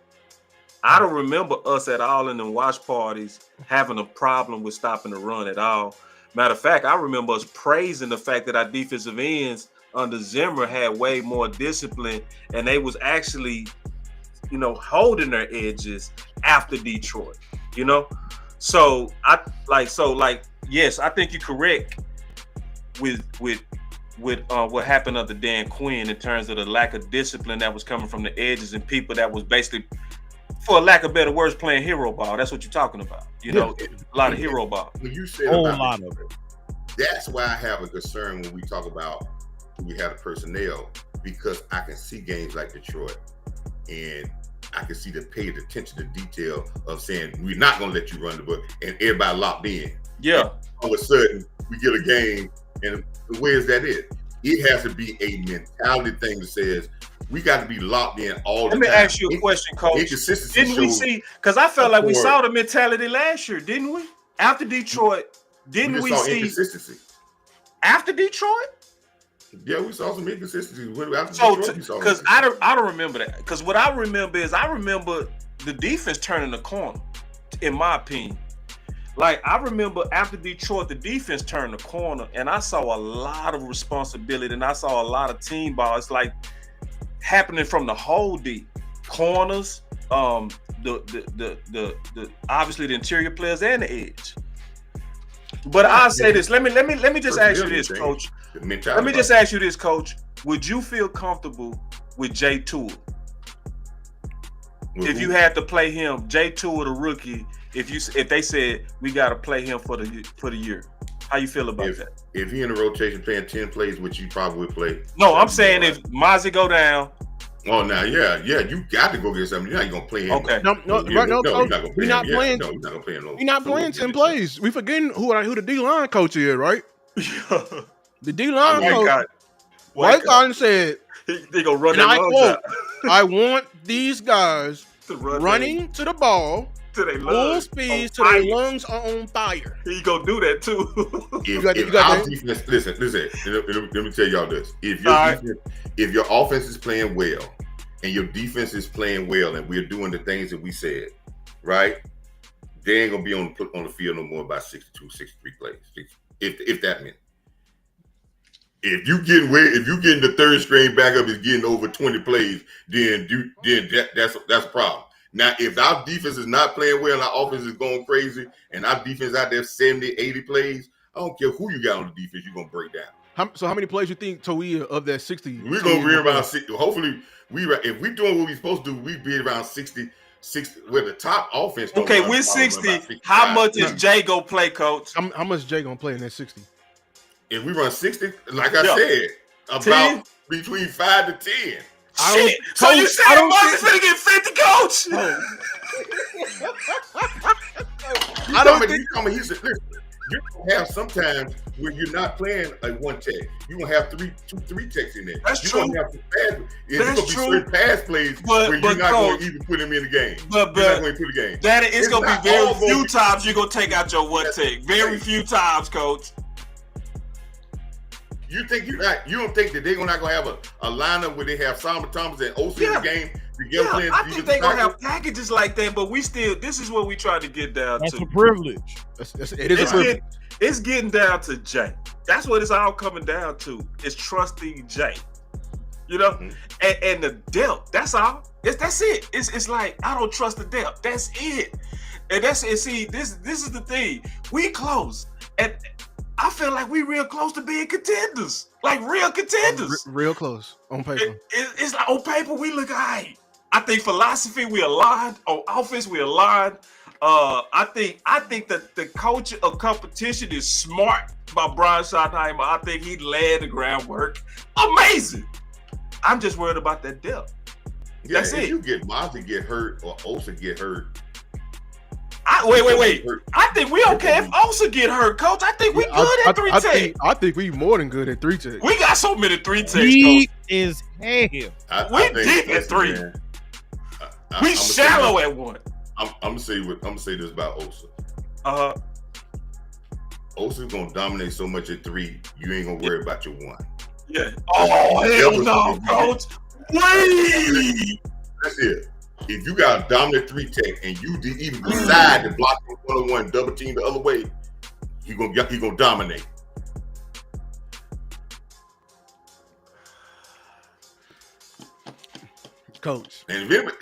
I don't remember us at all in the watch parties having a problem with stopping the run at all. Matter of fact, I remember us praising the fact that our defensive ends under Zimmer had way more discipline, and they was actually, holding their edges after Detroit, So yes, I think you're correct with what happened under Dan Quinn in terms of the lack of discipline that was coming from the edges and people that was basically, for lack of better words, playing hero ball. That's what you're talking about. A lot of hero ball. When you said a lot of it. That's why I have a concern when we talk about we have the personnel, because I can see games like Detroit and I can see the paid attention to detail of saying we're not going to let you run the book and everybody locked in. Yeah. And all of a sudden, we get a game, and where's that it? It has to be a mentality thing that says we got to be locked in all the time. Let me ask you a question, Coach. Inconsistency. Didn't we see? Because I felt like we saw the mentality last year, didn't we? After Detroit, didn't we see inconsistency after Detroit? Yeah, we saw some inconsistency. Because I don't remember that. Because what I remember is the defense turning the corner, in my opinion. Like, I remember after Detroit, the defense turned the corner, and I saw a lot of responsibility, and I saw a lot of team ball. It's like happening from the whole deep corners, the obviously the interior players and the edge. But I'll say this. Let me just ask you this, Coach. Let me just ask you this, Coach. Would you feel comfortable with Jay Tua if you had to play him, Jay Tua, the rookie? If they said we got to play him for the year, how you feel about that? If he in the rotation playing 10 plays, which you probably would play. No, I'm saying if Mozzie go down. Oh, now, yeah, you got to go get something. You're not gonna play him. Okay, no, Coach. We're not playing. No, you're not playing. We're not playing 10 plays. We forgetting who the D-line coach is, right? The D-line coach. White Cotton said, "They gonna run." And I quote, "I want these guys running to the ball." Full speed to their lungs are on fire. He gonna do that too. If our defense, listen. Let me tell y'all this: if your offense is playing well and your defense is playing well, and we're doing the things that we said, right? They ain't gonna be on the field no more about 62, 63 plays, if that meant. If you getting the third string backup is getting over 20 plays, then that's a problem. Now, if our defense is not playing well and our offense is going crazy and our defense out there 70, 80 plays, I don't care who you got on the defense, you're going to break down. So how many plays you think Toia of that 60? We're going to be around 60. Hopefully, if we're doing what we're supposed to do, we'd be around 60 where the top offense. Okay, we're 60. How much is Jay going to play, Coach? How much Jay going to play in that 60? If we run 60, like I said, about 10? Between 5 to 10. Shit. So you saying Marvin's finna get 50, Coach? I don't think listen, you're gonna have sometimes where you're not playing a one tech. You're gonna have three techs in there. That's you're true. Gonna have to pass. It's gonna be certain pass plays where you're not gonna even put him in the game. But you're not gonna put the game. It's gonna be very few times you're gonna take out your one tech. Very few times, Coach. You don't think that they're not gonna have a lineup where they have Simon Thomas and OC in the game? I think they're gonna have packages like that, but this is what we try to get down to. That's a privilege. It is a privilege. It's getting down to Jay. That's what it's all coming down to. It's trusting Jay. And the depth. That's all. That's it. It's like I don't trust the depth. That's it. And that's it. See, this is the thing. We close. And I feel like we real close to being contenders. Like real contenders. Real close on paper. It's like on paper we look all right. I think philosophy we aligned. On offense we aligned. I think that the culture of competition is smart by Brian Schottenheimer. I think he led the groundwork. Amazing. I'm just worried about that depth. Yeah, That's if it. you get Mozzie get hurt or Osa get hurt. Wait. I think we okay if Osa get hurt, Coach. I think we good at 3 tech. I think we more than good at 3 tech. We got so many 3 techs, Deep Coach. is hell. We deep at 3. We shallow at 1. I'm gonna say this about Osa. Osa's gonna dominate so much at 3, you ain't gonna worry about your 1. Yeah. Oh hell no, Coach. Wait. That's it. If you got a dominant 3 tech and you even decide to block the 1-on-1 double team the other way, he gonna dominate. Coach. And remember,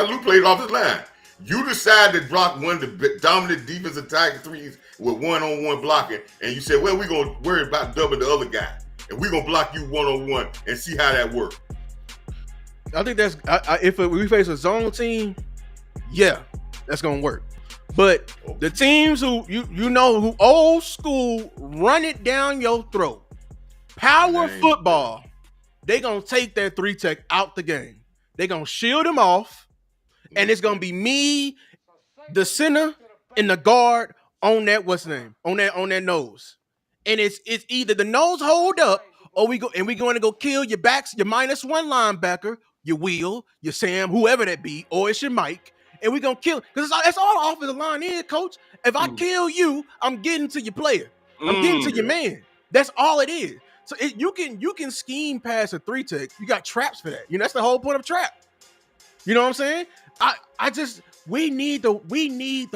Luke played off his line. You decide to block one of the dominant defensive tackle 3s with 1-on-1 blocking, and you said, well, we're going to worry about doubling the other guy, and we're going to block you 1-on-1 and see how that works. I think that's if we face a zone team, yeah, that's going to work. But the teams who who old school run it down your throat, power football, they going to take that 3 tech out the game. They're going to shield him off, and it's going to be me, the center, and the guard on that, on that nose. And it's either the nose hold up, or we're going to go kill your backs, your -1 linebacker, your Will, your Sam, whoever that be, or it's your Mike, and we're going to kill. Because that's all the offensive line is, Coach. If I kill you, I'm getting to your player. I'm getting to your man. That's all it is. So you can scheme past a 3 tech. You got traps for that. That's the whole point of trap. You know what I'm saying? We need the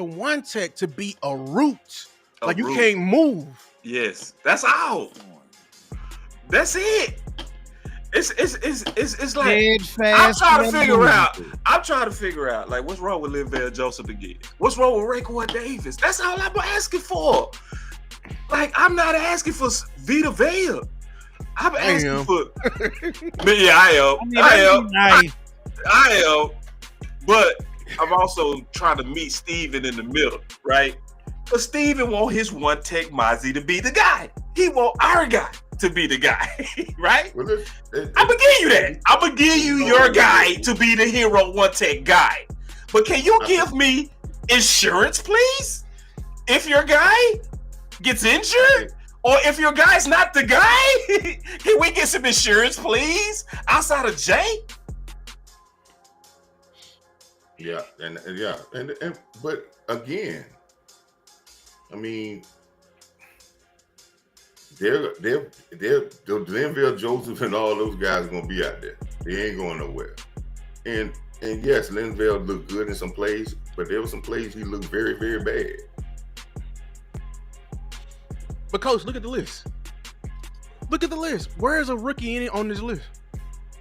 1 tech to be a root. You can't move. Yes, that's out. That's it. It's like I'm trying to figure out like what's wrong with Linval Joseph again. What's wrong with Raekwon Davis? That's all I'm asking for. Like I'm not asking for Vita Vea. I'm asking for. Yeah, I am. But I'm also trying to meet Steven in the middle, right? But Steven want his 1 tech Mozzie to be the guy. He want our guy to be the guy, right? I'm gonna give you that. I'm gonna give you your guy to be the hero 1 tech guy. But can you give me insurance, please? If your guy gets injured, or if your guy's not the guy, can we get some insurance, please? Outside of Jay? Yeah, but again, I mean, they're Linval Joseph and all those guys are gonna be out there. They ain't going nowhere. And yes, Linval looked good in some plays, but there were some plays he looked very, very bad. But Coach, look at the list. Look at the list. Where is a rookie on this list?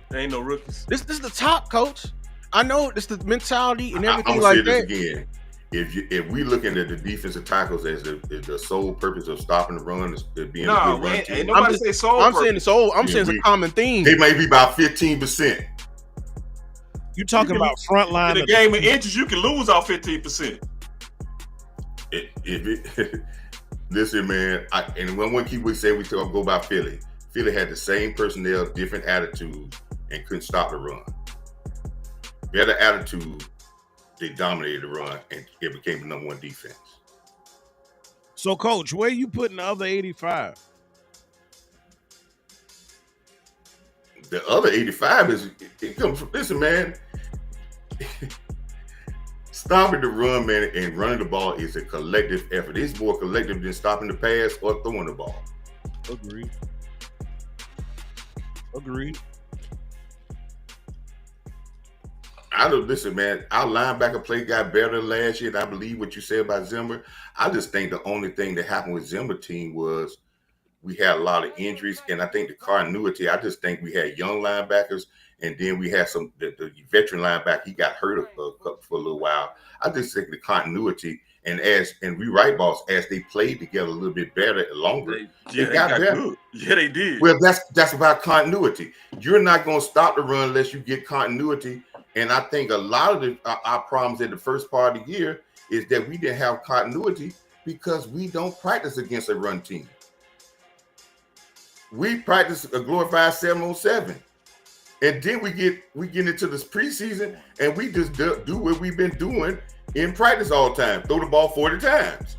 There ain't no rookies. This is the top, Coach. I know this the mentality and everything I'm like say that. This again. If we looking at the defensive tackles as the sole purpose of stopping the run, as being a good run team, ain't nobody say sole. I'm saying it's sole. I'm saying it's a common theme. They may be about 15%. You talking about front line? In a game of inches, you can lose off 15%. Listen, man. And one key we say we go by Philly. Philly had the same personnel, different attitude, and couldn't stop the run. Better attitude, they dominated the run, and it became the number 1 defense. So, Coach, where you putting the other 85? The other 85 it comes from, listen, man. Stopping the run, man, and running the ball is a collective effort. It's more collective than stopping the pass or throwing the ball. Agreed. Listen, man, our linebacker play got better than last year, and I believe what you said about Zimmer. I just think the only thing that happened with Zimmer team was we had a lot of injuries, and I think the continuity, I just think we had young linebackers, and then we had the veteran linebacker, he got hurt for a little while. I just think the continuity, and we right, boss, as they played together a little bit better and longer, they got better. Good. Yeah, they did. Well, that's about continuity. You're not going to stop the run unless you get continuity And I think a lot of our problems in the first part of the year is that we didn't have continuity because we don't practice against a run team. We practice a glorified 7-on-7. And then we get into this preseason and we just do what we've been doing in practice all the time. Throw the ball 40 times.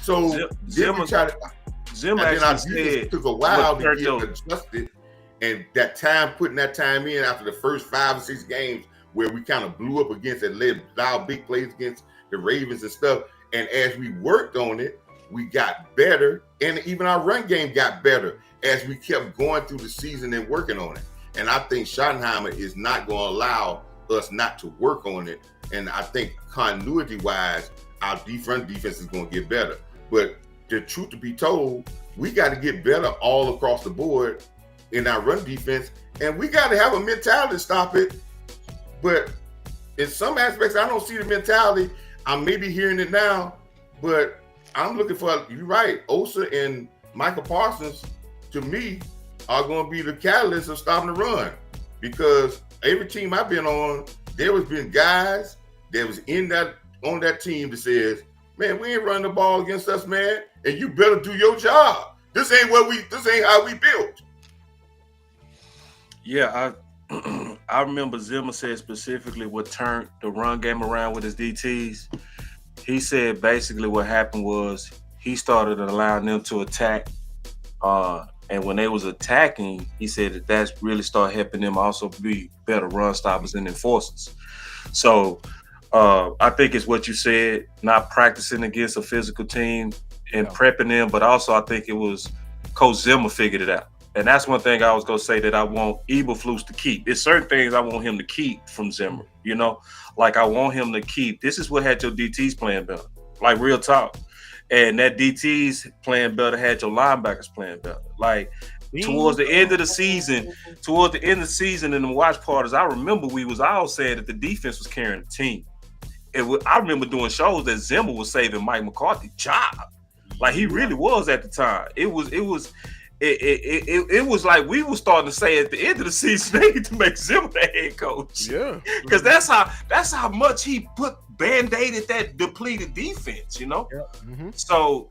So Zim actually took a while to get adjusted. And that time, putting that time in after the first 5 or 6 games where we kind of blew up against and led loud big plays against the Ravens and stuff. And as we worked on it, we got better. And even our run game got better as we kept going through the season and working on it. And I think Schottenheimer is not going to allow us not to work on it. And I think continuity-wise, our defense is going to get better. But the truth to be told, we got to get better all across the board in our run defense. And we got to have a mentality to stop it. But in some aspects, I don't see the mentality. I may be hearing it now, but I'm looking for, you're right, Osa and Michael Parsons, to me, are going to be the catalyst of stopping the run. Because every team I've been on, there has been guys that was on that team that says, man, we ain't running the ball against us, man, and you better do your job. This ain't how we built. Yeah, I remember Zimmer said specifically what turned the run game around with his DTs. He said basically what happened was he started allowing them to attack. And when they was attacking, he said that's really started helping them also be better run stoppers and enforcers. So I think it's what you said, not practicing against a physical team and prepping them, but also I think it was Coach Zimmer figured it out. And that's one thing I was going to say that I want Eberflus to keep. There's certain things I want him to keep from Zimmer, you know? Like I want him to keep, this is what had your DTs playing better, like real talk. And that DTs playing better had your linebackers playing better. Like towards the end of the season in the watch parties, I remember we was all saying that the defense was carrying the team. I remember doing shows that Zimmer was saving Mike McCarthy's job. Like he really was at the time. It was like we were starting to say at the end of the season they need to make Zimmer the head coach. Yeah, because that's how much he band-aided that depleted defense. You know. Yeah. Mm-hmm. So,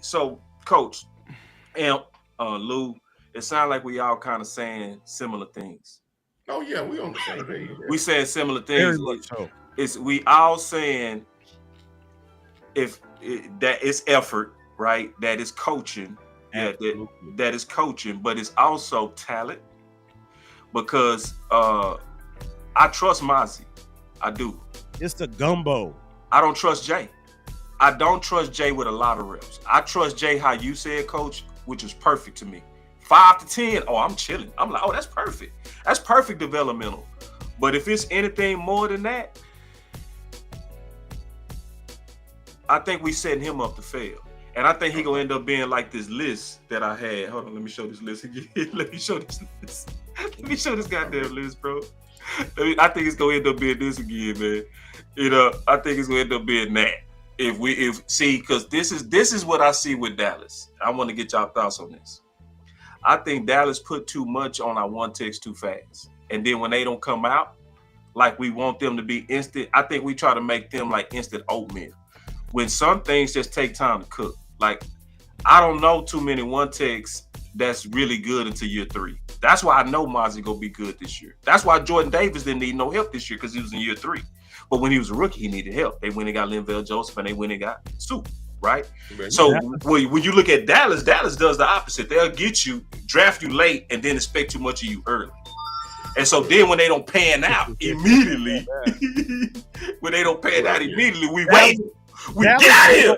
so Coach and Lou, it sounds like we all kind of saying similar things. Oh yeah, we on the same page. We saying similar things. Very much so. We all saying that it's effort, right? That is coaching. Yeah, that is coaching, but it's also talent because I trust Mozzie. I do. It's the gumbo. I don't trust Jay. I don't trust Jay with a lot of reps. I trust Jay how you said, Coach, which is perfect to me. 5 to 10, oh, I'm chilling. I'm like, oh, that's perfect. That's perfect developmental. But if it's anything more than that, I think we setting him up to fail. And I think he gonna end up being like this list that I had. Hold on, let me show this list again. Let me show this list. Let me show this goddamn list, bro. I think it's gonna end up being this again, man. I think it's gonna end up being that. Because this is what I see with Dallas. I want to get y'all thoughts on this. I think Dallas put too much on our one text too fast, and then when they don't come out, like we want them to be instant. I think we try to make them like instant oatmeal. When some things just take time to cook. Like, I don't know too many one texts that's really good until year 3. That's why I know Mozzie gonna be good this year. That's why Jordan Davis didn't need no help this year because he was in year 3. But when he was a rookie, he needed help. They went and got Linval Joseph and they went and got Soup, right? So when you look at Dallas does the opposite. They'll get you, draft you late, and then expect too much of you early. And so then when they don't pan out immediately, we wait. We Dallas, get out of here.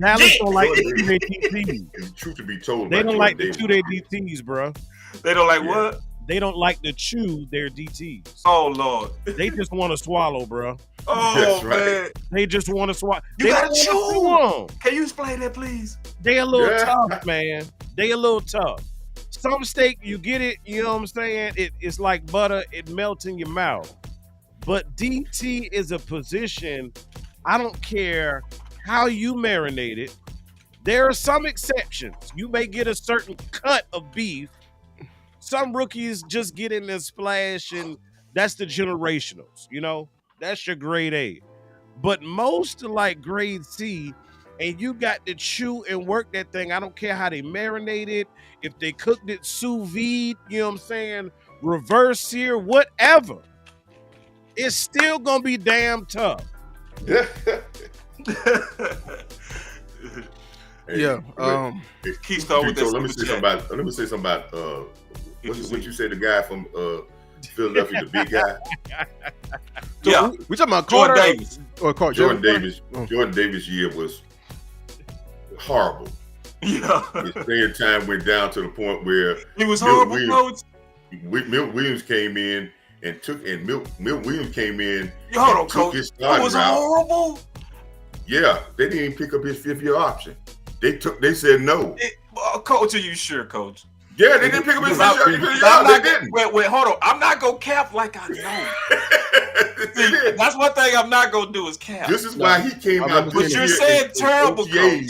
Dallas don't like to chew their DTs. Truth to be told, they don't like to chew their DTs, bro. They don't like what? They don't like to chew their DTs. Oh Lord, they just want to swallow, bro. Oh that's right. Man, they just want to swallow. You gotta chew them. Can you explain that, please? They a little tough, man. They a little tough. Some steak, you get it. You know what I'm saying? It's like butter. It melts in your mouth. But DT is a position. I don't care how you marinate it. There are some exceptions. You may get a certain cut of beef. Some rookies just get in there, splash, and That's the generationals, you know? That's your grade A. But most are like grade C, and you got to chew and work that thing. I don't care how they marinate it, if they cooked it sous vide, you know what I'm saying? Reverse sear, whatever. It's still gonna be damn tough. Yeah. Keystone with that. Let me say something about what you said. The guy from Philadelphia, the big guy. So we talking about Carter Jordan Davis. or Carter? Jordan Davis. Jordan Davis' year was horrible. Yeah, His playing time went down to the point where he was horrible. Milt Williams came in and Milt Williams came in. Hold on, took coach. his It was starting route. horrible. Yeah, they didn't even pick up his 5th-year option. They said no. Coach, are you sure, coach? Yeah, they didn't pick up his 5th-year I'm option. not, They didn't. wait, hold on. I'm not gonna cap like I know. See, that's one thing I'm not gonna do is cap. This is why he came out. But you're saying terrible, coach.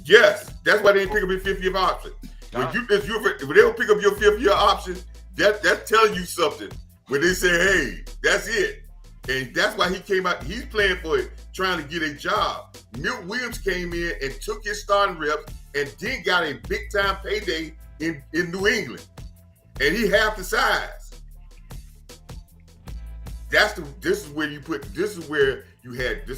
Yes, that's why they didn't pick up his 5th-year option. When if they don't pick up your 5th-year option, that's telling you something. When they say, "Hey, that's it," and that's why he came out. He's playing for it, trying to get a job. Milt Williams came in and took his starting reps, and then got a big time payday in New England, and he half the size. This is where you had. This is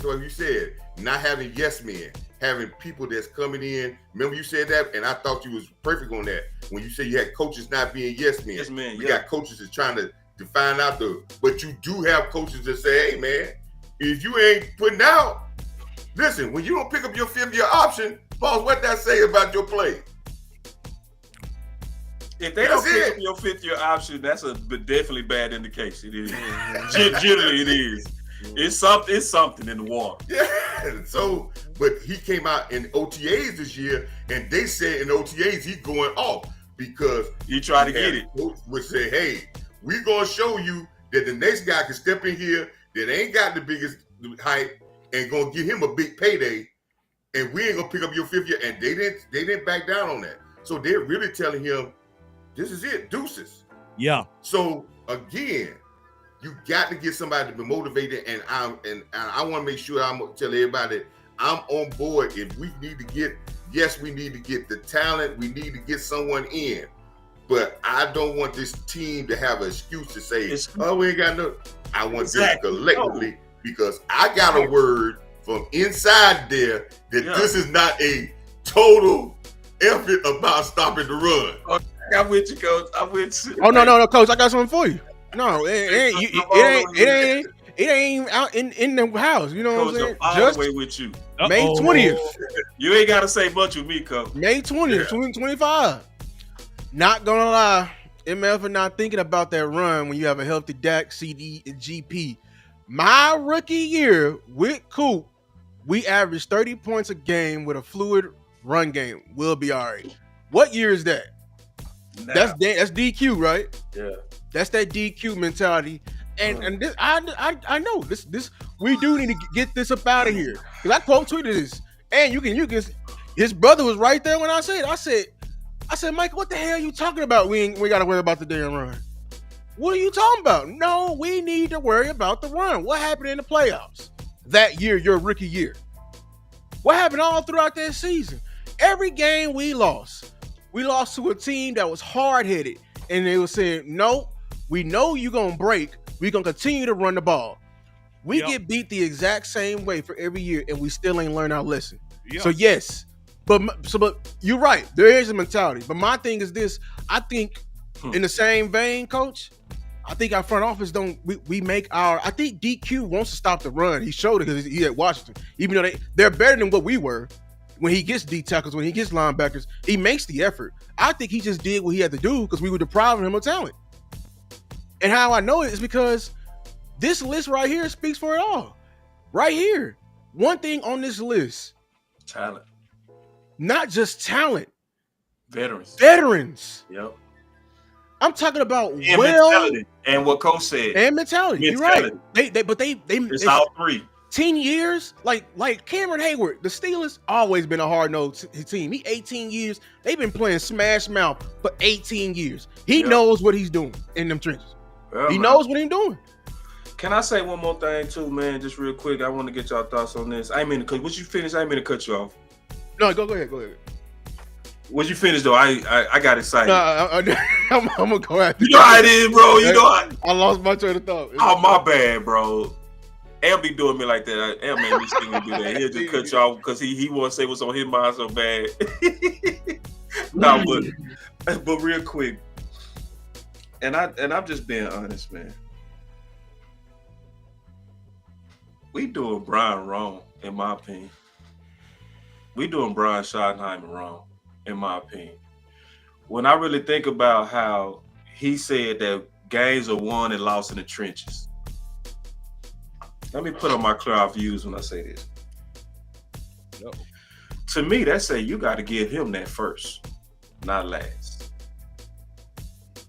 what you said. Not having yes men, having people that's coming in. Remember you said that, and I thought you was perfect on that when you said you had coaches not being yes men. Yes men. We got coaches that's trying to find out but you do have coaches that say, "Hey man, if you ain't putting out, listen, when you don't pick up your 5th-year option, boss, what that say about your play?" If they don't pick up your 5th-year option, that's a definitely bad indication. It is. Generally, it is. It's something in the water. Yeah. So, but he came out in OTAs this year, and they said in OTAs he's going off because he tried to get it. Would say, "Hey, we gonna show you that the next guy can step in here that ain't got the biggest hype and gonna give him a big payday, and we ain't gonna pick up your 5th year." And they didn't back down on that. So they're really telling him, "This is it, deuces." Yeah. So again, you got to get somebody to be motivated, and I want to make sure I'm gonna tell everybody I'm on board. If we need to get, we need to get the talent. We need to get someone in. But I don't want this team to have an excuse to say, "Oh, we ain't got no." I want them collectively, because I got a word from inside there that this is not a total effort about stopping the run. Okay, I'm with you, coach. I'm with you. Oh no, coach! I got something for you. No, it ain't out in the house. You know what I'm saying? All Just the way with you. May 20th. You ain't got to say much with me, coach. May 20th, 2025. Not gonna lie, MF are not thinking about that run when you have a healthy Dak, CD, and GP. My rookie year with Coop, we averaged 30 points a game with a fluid run game. We'll be all right. What year is that? That's DQ, right? Yeah. That's that DQ mentality. And this, I know this we do need to get this up out of here. Because I quote tweeted this. And you can his brother was right there when I said, Mike, what the hell are you talking about? We gotta worry about the damn run. What are you talking about? No, we need to worry about the run. What happened in the playoffs that year, your rookie year? What happened all throughout that season? Every game we lost to a team that was hard-headed, and they were saying, "No, we know you're gonna break. We're gonna continue to run the ball." We get beat the exact same way for every year, and we still ain't learned our lesson. So yes, but you're right. There is a mentality. But my thing is this: I think, in the same vein, Coach, I think our front office we make our. I think DQ wants to stop the run. He showed it because he at Washington, even though they're better than what we were. When he gets D tackles, when he gets linebackers, he makes the effort. I think he just did what he had to do because we were depriving him of talent. And how I know it is because this list right here speaks for it all. Right here. One thing on this list. Talent. Not just talent. Veterans. Yep. I'm talking about mentality. And what Coach said. And mentality. You're right. It's all three. 10 years, like Cameron Hayward, the Steelers always been a hard-nosed team. He 18 years. They've been playing smash mouth for 18 years. He knows what he's doing in them trenches. Well, He man, knows what he's doing. Can I say one more thing too, man? Just real quick. I want to get y'all thoughts on this. I ain't mean to cut. Once you finish, I ain't mean to cut you off. No, go ahead. Once you finish though, I got excited. I'm gonna go after you know how it is, bro. You know I lost my train of thought. Oh, my bad, bro. Am be doing me like that. Am made me see him do that. He'll just cut you off because he want to say what's on his mind so bad. No, but real quick, and I'm just being honest, man. We doing Brian wrong, in my opinion. We doing Brian Schottenheimer wrong, in my opinion. When I really think about how he said that games are won and lost in the trenches. Let me put on my clear off views when I say this. No. To me, that say you got to give him that first, not last.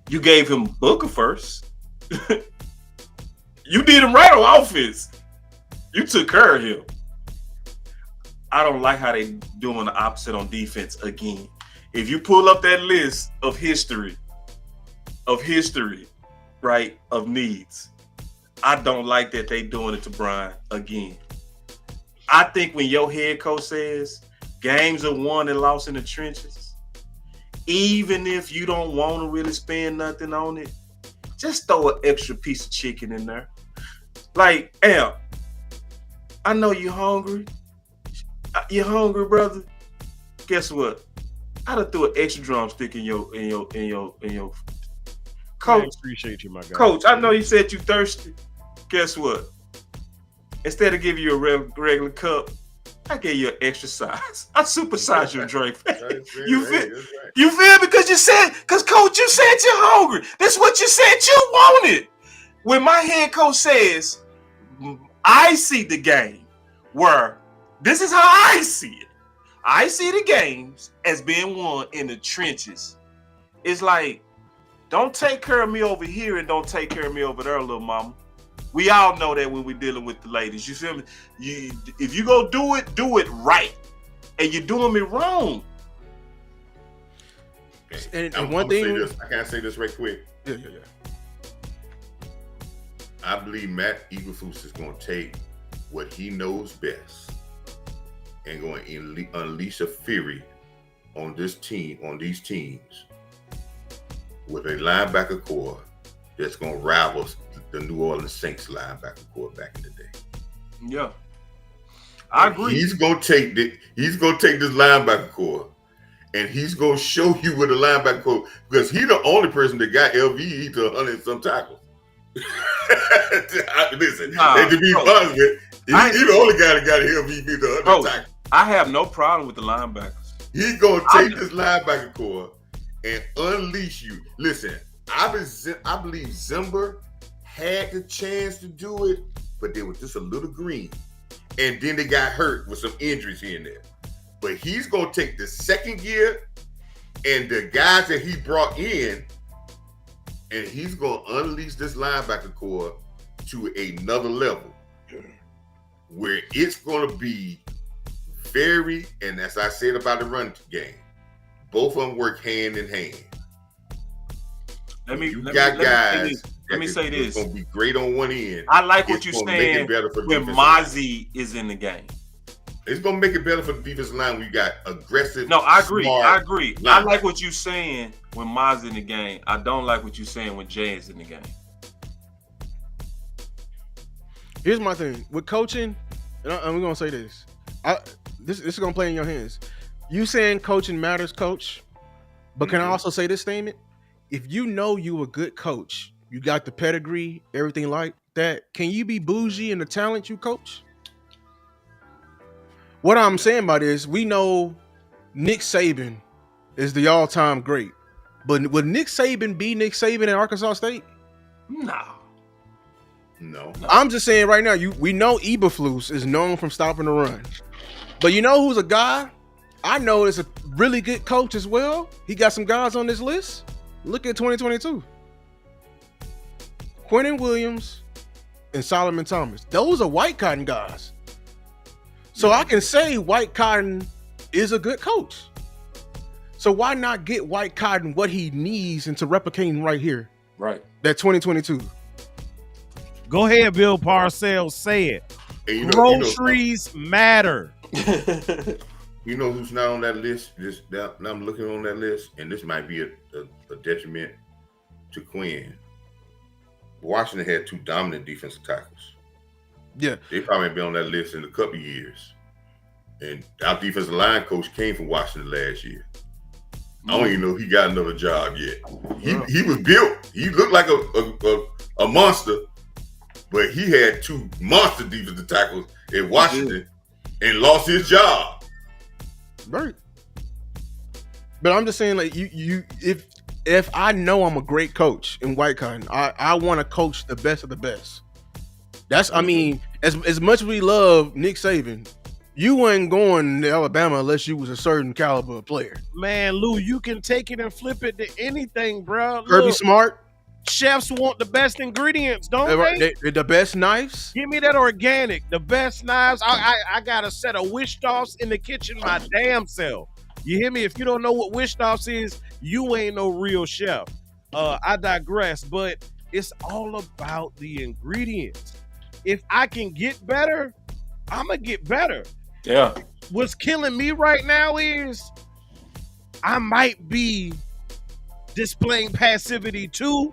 You gave him Booker first. You did him right on offense. You took care of him. I don't like how they doing the opposite on defense again. If you pull up that list of history, right, of needs, I don't like that they doing it to Brian again. I think when your head coach says games are won and lost in the trenches, even if you don't want to really spend nothing on it, just throw an extra piece of chicken in there. Like, Al, I know you're hungry. You're hungry, brother. Guess what? I'd have threw an extra drumstick in your coach. I appreciate you, my guy. Coach, I know you said you thirsty. Guess what? Instead of giving you a regular cup, I gave you an extra size. I supersized your drink. You feel? Because coach, you said you're hungry. That's what you said you wanted. When my head coach says, I see the game where this is how I see it. I see the games as being won in the trenches. It's like, don't take care of me over here and don't take care of me over there, little mama. We all know that when we're dealing with the ladies. You feel me? If you go do it right. And you're doing me wrong. Okay. And one thing, I can't say this right quick. Yeah. I believe Matt Eberflus is going to take what he knows best and going to unleash a fury on this team, on these teams, with a linebacker core that's going to rival the New Orleans Saints linebacker core back in the day. Yeah, I agree. He's going to take this linebacker core, and he's going to show you what a linebacker core, because he's the only person that got LVE to 100 and some tackles. Listen, and to be honest with he's the only guy that got LVE to 100 tackles. I have no problem with the linebackers. He's going to take this linebacker core and unleash you. Listen, I believe Zimber had the chance to do it, but they were just a little green. And then they got hurt with some injuries here and there. But he's going to take the second gear and the guys that he brought in, and he's going to unleash this linebacker core to another level where it's going to be very, and as I said about the run game, both of them work hand in hand. Let me say this. Going to be great on one end. I like what you're saying when Mozzie is in the game. It's going to make it better for the defensive line when you got aggressive. No, I agree. I like what you're saying when Mozzie in the game. I don't like what you're saying when Jay is in the game. Here's my thing with coaching, and we're gonna say this. This is gonna play in your hands. You saying coaching matters, coach, but can I also say this statement? If you know you a good coach, you got the pedigree, everything like that, can you be bougie in the talent you coach? What I'm saying by this, we know Nick Saban is the all-time great, but would Nick Saban be Nick Saban at Arkansas State? No. I'm just saying right now, we know Eberflus is known from stopping the run. But you know who's a guy I know is a really good coach as well? He got some guys on this list. Look at 2022. Quentin Williams and Solomon Thomas. Those are White Cotton guys. So I can say White Cotton is a good coach. So why not get White Cotton what he needs into replicating right here Right. That 2022. Go ahead, Bill Parcells. Say it. And Groceries matter. You know who's not on that list? Now I'm looking on that list, and this might be a detriment to Quinn. Washington had 2 dominant defensive tackles. Yeah. They probably been on that list in a couple of years. And our defensive line coach came from Washington last year. I don't even know if he got another job yet. He was built. He looked like a monster, but he had 2 monster defensive tackles in Washington and lost his job. Right. But I'm just saying, like, if I know I'm a great coach in White Cotton, I want to coach the best of the best. That's, I mean, as much as we love Nick Saban, you ain't going to Alabama unless you was a certain caliber of player. Man, Lou, you can take it and flip it to anything, bro. Kirby Smart. Chefs want the best ingredients, don't they? They're the best knives. Give me that organic, the best knives. I got a set of Wish-Doffs in the kitchen my damn self. You hear me? If you don't know what Wish-Doffs is, you ain't no real chef. I digress, but it's all about the ingredients. If I can get better, I'm going to get better. Yeah. What's killing me right now is I might be displaying passivity too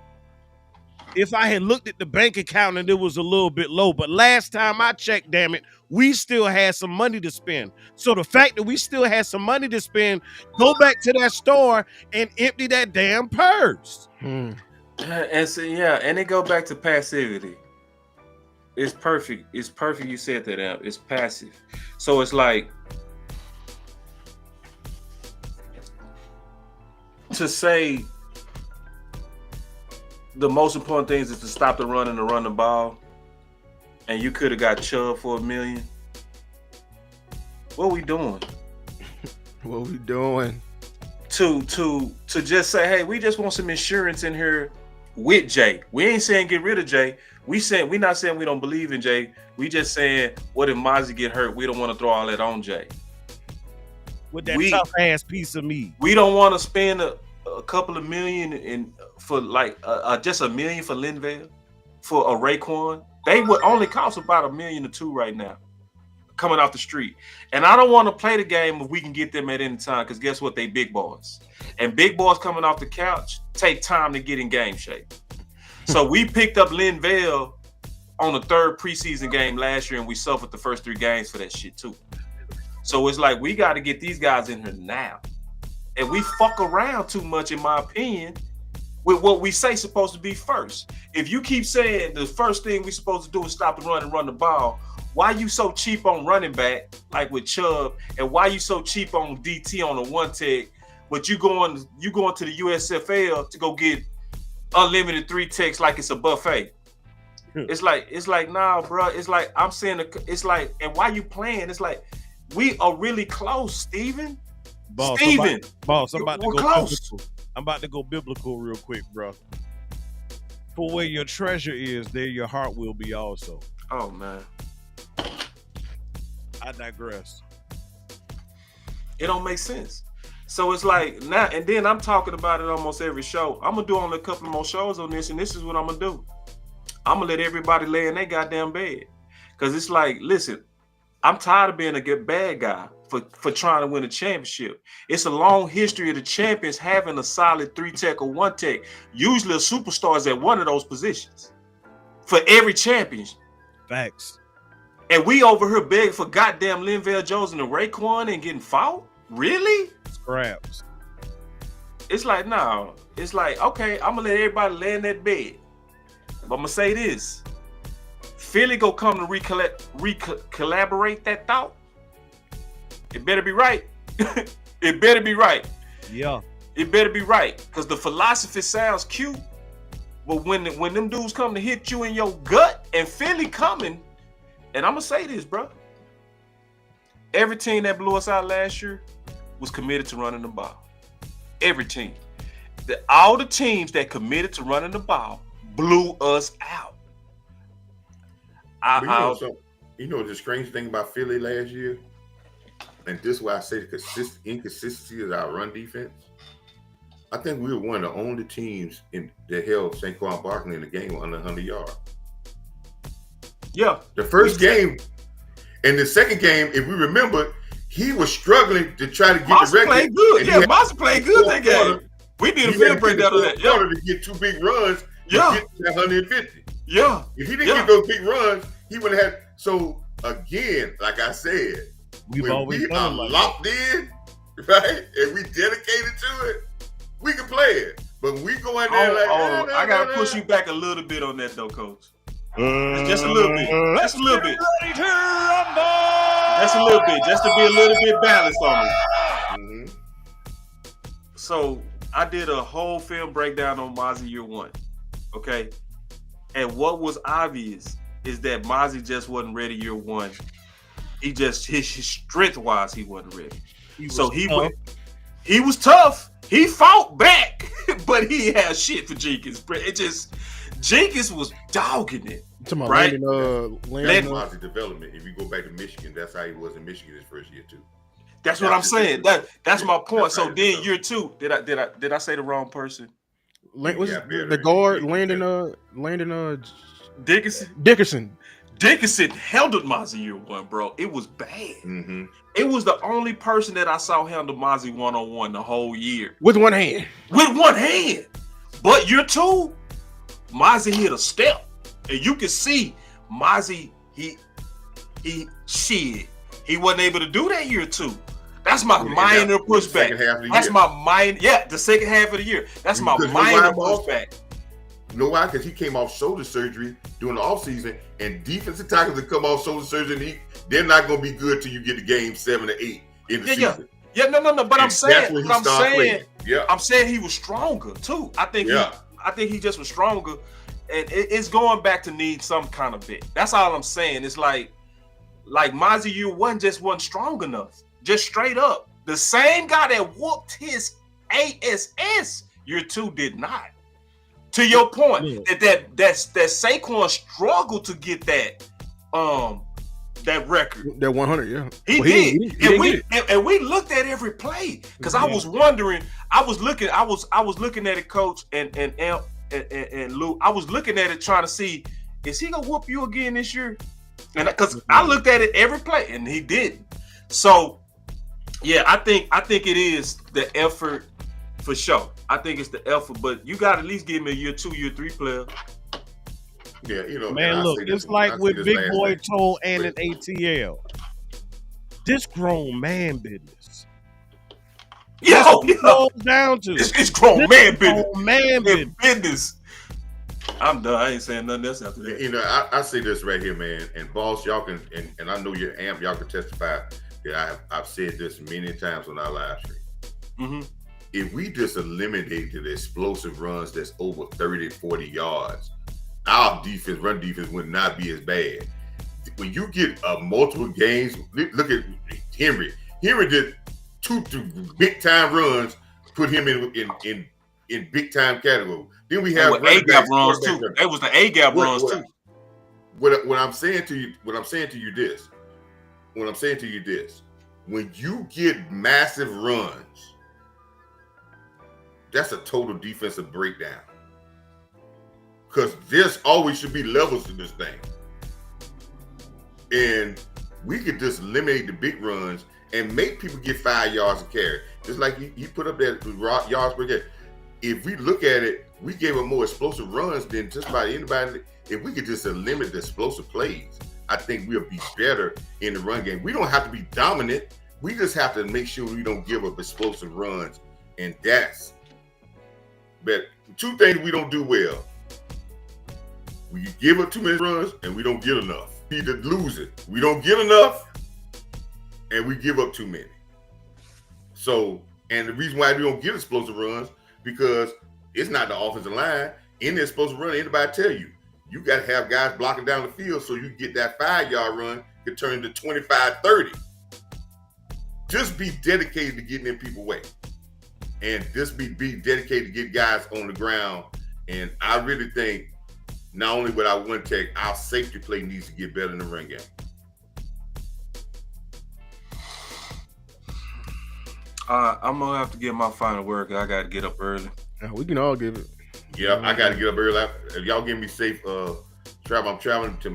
if I had looked at the bank account and it was a little bit low. But last time I checked, damn it, we still had some money to spend. So the fact that we still had some money to spend, go back to that store and empty that damn purse. And so, and it go back to passivity. It's perfect. It's perfect you said that, Al. It's passive. So it's like, to say the most important thing is to stop the run and to run the ball, and you could have got Chubb for $1 million. What we doing? What we doing? To just say, hey, we just want some insurance in here with Jay. We ain't saying get rid of Jay. We not saying we don't believe in Jay. We just saying, what if Mozzie get hurt? We don't want to throw all that on Jay. With that tough ass piece of meat. We don't want to spend a couple of million for like just $1 million for Linval, for a Raekwon. They would only cost about $1 million or $2 million right now, coming off the street. And I don't want to play the game if we can get them at any time, because guess what? They big boys. And big boys coming off the couch take time to get in game shape. So we picked up Linval on the 3rd preseason game last year, and we suffered the first 3 games for that shit too. So it's like, we got to get these guys in here now. And we fuck around too much, in my opinion, with what we say supposed to be first. If you keep saying the first thing we supposed to do is stop the run and run the ball, why you so cheap on running back, like with Chubb, and why you so cheap on DT on a 1-tech, but you going to the USFL to go get unlimited 3-techs like it's a buffet? It's like, nah, bro. It's like, I'm saying, it's like, and why you playing? It's like, we are really close, Steven. Boss, Steven. I'm about to go biblical. I'm about to go biblical real quick, bro. For where your treasure is, there your heart will be also. Oh, man. I digress. It don't make sense. So it's like, now, and then I'm talking about it almost every show. I'm going to do only a couple more shows on this, and this is what I'm going to do. I'm going to let everybody lay in their goddamn bed. Because it's like, listen, I'm tired of being a good bad guy for trying to win a championship. It's a long history of the champions having a solid 3-tech or 1-tech. Usually a superstar is at one of those positions for every champion. Facts. And we over here begging for goddamn Linval Jones and the Raekwon and getting fought? Really? Scraps. It's like, no. It's like, okay, I'm going to let everybody lay in that bed. But I'm going to say this. Philly go come to collaborate that thought. It better be right. It better be right. Yeah. It better be right. Because the philosophy sounds cute. But when them dudes come to hit you in your gut, and Philly coming, and I'm going to say this, bro. Every team that blew us out last year was committed to running the ball. Every team. All the teams that committed to running the ball blew us out. You know the strange thing about Philly last year? And this is why I say the inconsistency of our run defense. I think we were one of the only teams that held Saquon Barkley in the game under 100 yards. Yeah. The first game and the second game, if we remember, he was struggling to try to get Mossy the record. played good. Yeah, Mossy played good that game. We did a film breakdown of that. Yeah. To get 2 big runs to get to 150. Yeah. If he didn't get those big runs, he would have had. So again, like I said, we are locked in, right, and we dedicated to it, we can play it. But we go in there I gotta push you back a little bit on that though, Coach. Just a little bit. Just a little bit. Just a little bit. Just to be a little bit balanced on it. Mm-hmm. So I did a whole film breakdown on Mozzie year 1. Okay. And what was obvious is that Mozzie just wasn't ready year 1. He just his strength wise he wasn't ready. He was tough. He fought back, but he had shit for Jenkins. Jenkins was dogging it. Right? Landing Mozzie development. If you go back to Michigan, that's how he was in Michigan his first year too. That's what I'm saying. That's my point. So then year 2, did I say the wrong person? The guard Landon Dickerson. Dickerson handled Mozzie year 1, bro. It was bad. Mm-hmm. It was the only person that I saw handle Mozzie 1-on-1 the whole year. With one hand. But year 2, Mozzie hit a step. And you can see Mozzie, he wasn't able to do that year 2. That's my minor pushback. The second half of the year. That's my minor pushback. You know why? Because he came off shoulder surgery during the offseason, and defensive tackles that come off shoulder surgery, they're not going to be good till you get to game 7 or 8 in the season. Yeah, no. But I'm saying he was stronger too. I think he just was stronger, and it's going back to need some kind of bit. That's all I'm saying. It's like Mozzie year 1 just wasn't strong enough. Just straight up, the same guy that whooped his ass year 2 did not. To your point, that Saquon struggled to get that record. That 100, yeah. He did. And we looked at every play because I was wondering. I was looking at it, Coach, and Lou. I was looking at it trying to see, is he gonna whoop you again this year? And because I looked at it every play and he didn't. So yeah, I think it is the effort for sure. I think it's the effort, but you got to at least give me a year 2, year 3 player. Yeah, man, look, it's like with Big Boy told and an ATL. This grown man business. Down to it's grown man business. Grown man business. I'm done. I ain't saying nothing else after that. I say this right here, man, and boss, y'all can, and I know you're amped, y'all can testify that I've said this many times on our live stream. Mm-hmm. If we just eliminated the explosive runs that's over 30, 40 yards, our run defense would not be as bad. When you get multiple games, look at Henry. Henry did 2 big time runs, put him in big time category. Then we have A-gap runs too. It was the A-gap runs too. What I'm saying to you this. When you get massive runs, that's a total defensive breakdown. Because there's always should be levels to this thing. And we could just eliminate the big runs and make people get 5 yards a carry. Just like he put up that yards per carry. If we look at it, we gave him more explosive runs than just about anybody. If we could just eliminate the explosive plays, I think we'll be better in the run game. We don't have to be dominant. We just have to make sure we don't give up explosive runs. And that's but 2 things we don't do well. We give up too many runs and we don't get enough. We either lose it. We don't get enough and we give up too many. So, and the reason why we don't get explosive runs, because it's not the offensive line. In the explosive run, anybody tell you, you got to have guys blocking down the field so you get that 5-yard run to turn into 25, 30. Just be dedicated to getting in people's way. And just be dedicated to get guys on the ground. And I really think not only with our one tech, our safety play needs to get better in the run game. I'm gonna have to get my final word. 'Cause I got to get up early. Yeah, we can all give it. Yeah, I got to get up early. If y'all give me safe travel. I'm traveling to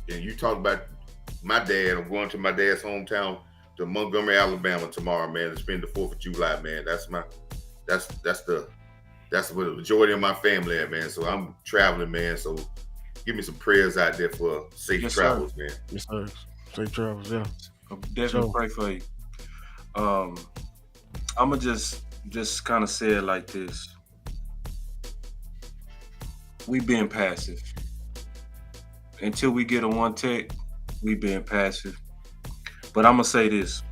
and you talk about my dad. I'm going to my dad's hometown to Montgomery, Alabama tomorrow, man, to spend the 4th of July, man. That's where the majority of my family at, man. So I'm traveling, man. So give me some prayers out there for safe travels, man. Yes, sir. Safe travels, yeah. I'll definitely pray for you. I'm gonna just kind of say it like this. We being passive. Until we get a one tech, we being passive. But I'm gonna say this.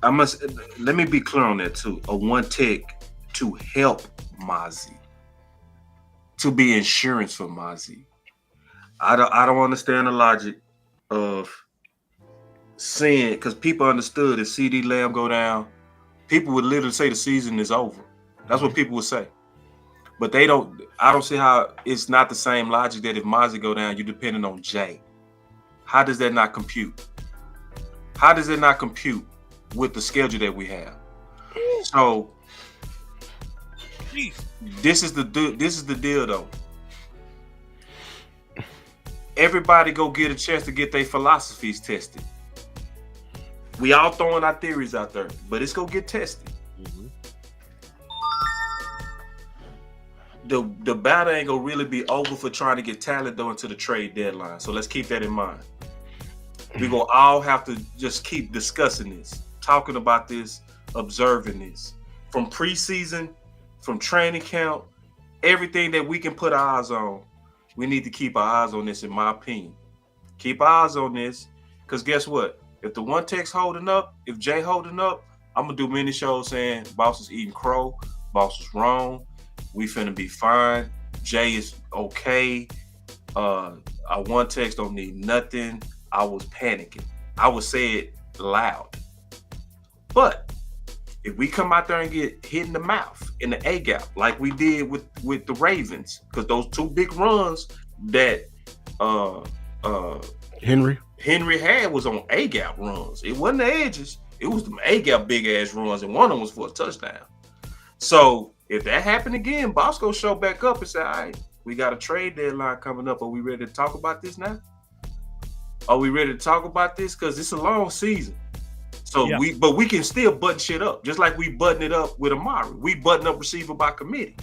Let me be clear on that too. A one tech to help Mozzie, to be insurance for Mozzie. I don't understand the logic of saying, because people understood if CD Lamb go down, people would literally say the season is over. That's what people would say. But I don't see how it's not the same logic that if Mozzie go down, you're depending on Jay. How does that not compute? How does it not compute with the schedule that we have? So this is the deal though. Everybody go get a chance to get their philosophies tested. We all throwing our theories out there, but it's gonna get tested. Mm-hmm. The battle ain't gonna really be over for trying to get talent though into the trade deadline. So let's keep that in mind. We're gonna all have to just keep discussing this, talking about this, observing this. From preseason, from training camp, everything that we can put our eyes on, we need to keep our eyes on this, in my opinion. Keep our eyes on this, because guess what? If the one tech's holding up, if Jay holding up, I'm gonna do many shows saying Boss is eating crow, Boss is wrong, we finna be fine, Jay is okay, our one techs don't need nothing. I was panicking. I would say it loud. But if we come out there and get hit in the mouth in the A gap, like we did with the Ravens, because those two big runs that Henry had was on A gap runs. It wasn't the edges. It was the A gap big ass runs, and one of them was for a touchdown. So if that happened again, Bosco show back up and say, all right, we got a trade deadline coming up. Are we ready to talk about this now? Are we ready to talk about this? Because it's a long season. So yeah. we can still button shit up, just like we button it up with Amari. We button up receiver by committee.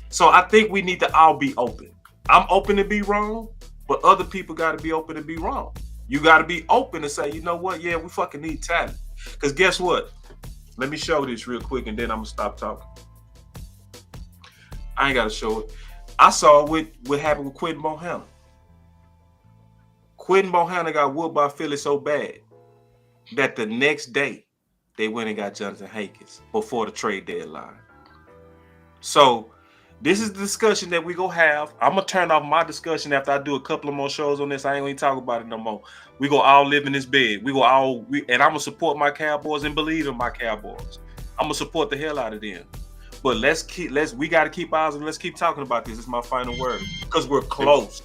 So I think we need to all be open. I'm open to be wrong, but other people got to be open to be wrong. You got to be open to say, you know what? Yeah, we fucking need talent. Because guess what? Let me show this real quick, and then I'm gonna stop talking. I ain't got to show it. I saw what happened with Quentin Bohanna. Quentin Bohanna got whooped by Philly so bad that the next day they went and got Jonathan Hankins before the trade deadline. So this is the discussion that we gonna have. I'm gonna turn off my discussion after I do a couple of more shows on this. I ain't gonna talk about it no more. We gonna all live in this bed. And I'm gonna support my Cowboys and believe in my Cowboys. I'm gonna support the hell out of them. But we gotta keep eyes on. Let's keep talking about this. It's my final word, because we're close.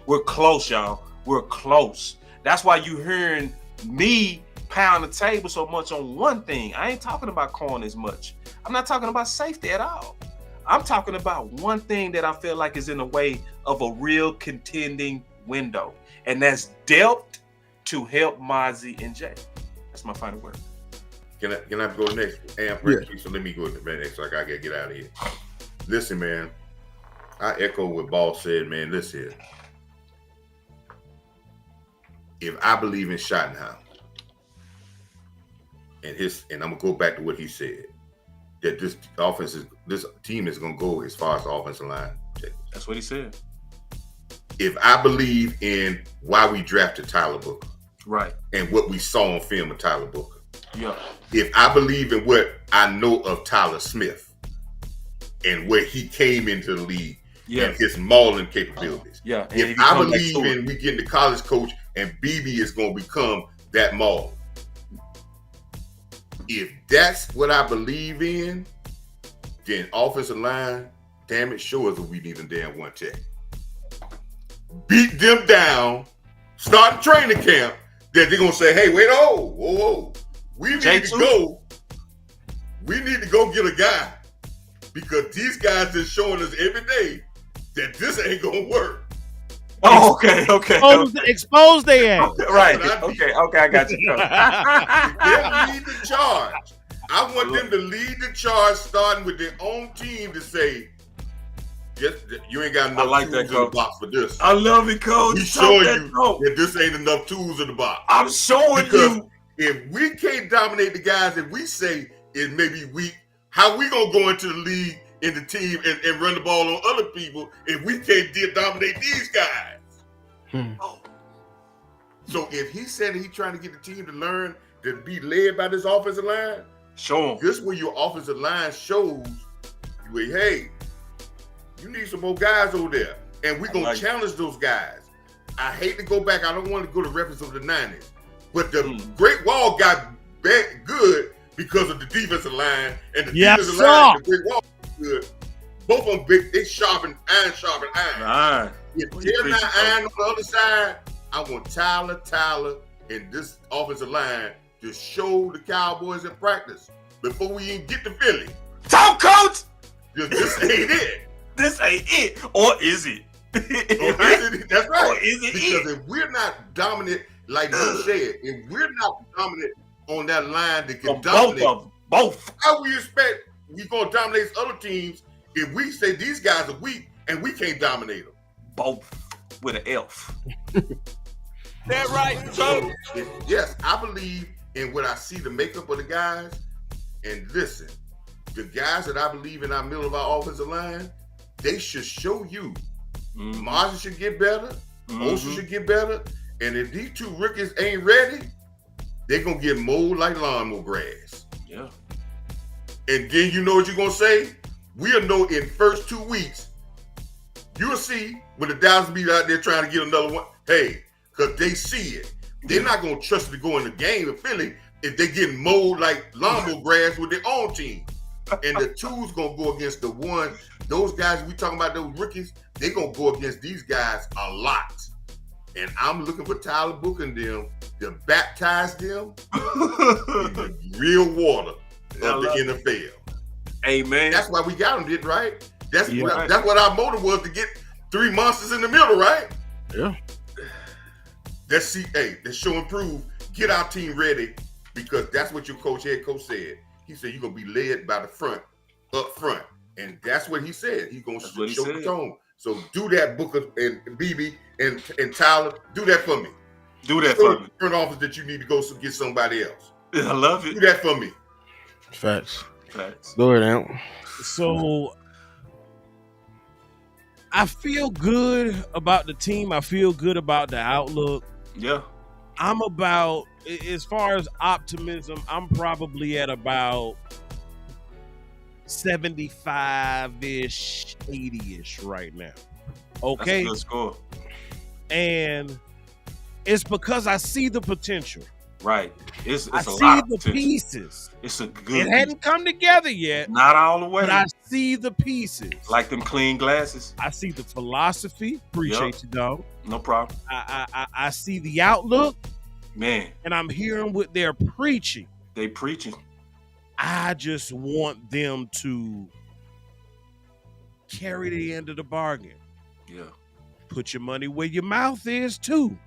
We're close, y'all. We're close. That's why you hearing me pound the table so much on one thing. I ain't talking about corners much. I'm not talking about safety at all. I'm talking about one thing that I feel like is in the way of a real contending window, and that's depth to help Mozzie and Jay. That's my final word. Can I go next? So let me go next. So I gotta get out of here. Listen, man. I echo what Boss said, man. Listen. If I believe in Schottenheimer, and I'm gonna go back to what he said, that this team is gonna go as far as the offensive line. That's what he said. If I believe in why we drafted Tyler Booker, right, and what we saw on film of Tyler Booker, yeah. If I believe in what I know of Tyler Smith and where he came into the league, and his mauling capabilities, if I believe in we getting the college coach and BB is going to become that maul. If that's what I believe in, then offensive line, damn it, show us what we need a damn one tech. Beat them down, start training camp, that they're going to say, hey, wait, whoa. We need to go we need to go get a guy because these guys are showing us every day that this ain't gonna work. Oh, okay. Expose their ass. Right. Okay, I got you. They lead the charge. I want them to lead the charge, starting with their own team to say, you ain't got enough tools in the box for this. I love it, Coach. We showing you that this ain't enough tools in the box. I'm showing you. If we can't dominate the guys that we say it may be weak, how we gonna go into the league in the team and run the ball on other people if we can't dominate these guys? Oh. So if he said he's trying to get the team to learn to be led by this offensive line, show him. This is where your offensive line shows you, hey, you need some more guys over there. And we're going to challenge those guys. I hate to go back. I don't want to go to reference of the 90s. But the Great Wall got good because of the defensive line. And the defensive line and the Great Wall good. Both of them big. They sharpen iron. If they're not iron on the other side, I want Tyler, and this offensive line to show the Cowboys in practice before we even get to Philly. Talk, Coach! This ain't it. This ain't it. Or is it? That's right. Or is it because if we're not dominant, like you said, if we're not dominant on that line that can dominate both, how we expect we're going to dominate other teams if we say these guys are weak and we can't dominate them? Both with an F. That right, so yes, I believe in what I see the makeup of the guys. And listen, the guys that I believe in our middle of our offensive line, they should show you. Marvin should get better. Osa should get better. And if these two rookies ain't ready, they're going to get mowed like lawnmower grass. Yeah. And then you know what you're going to say? We'll know in first 2 weeks. You'll see when the Dallas be out there trying to get another one. Hey, because they see it. They're not going to trust it to go in the game in Philly if they getting mowed like lawnmower grass with their own team. And the two's going to go against the one. Those guys we talking about, those rookies, they're going to go against these guys a lot. And I'm looking for Tyler Book and them to baptize them in the real water of the NFL. Amen. That's why we got them, right? That's what our motive was, to get 3 monsters in the middle, right? Yeah. Let's show and prove. Get our team ready, because that's what your head coach said. He said you're gonna be led by the front, up front, and that's what he said. He's gonna show the tone. So do that, Booker and BB and Tyler. Do that for me. Do that for me. Front office that you need to go get somebody else. I love it. Do that for me. Facts. Go ahead, Amp. So I feel good about the team. I feel good about the outlook. Yeah. I'm about, as far as optimism, I'm probably at about 75-ish, 80-ish right now. Okay? That's a good score. And it's because I see the potential. Right. It's a I lot see of the potential. pieces. It's a good It hadn't come together yet. Not all the way. But I see the pieces. Like them clean glasses. I see the philosophy. Appreciate you, dog. No problem. I see the outlook. Man. And I'm hearing what they're preaching. They preaching. I just want them to carry the end of the bargain. Yeah. Put your money where your mouth is, too.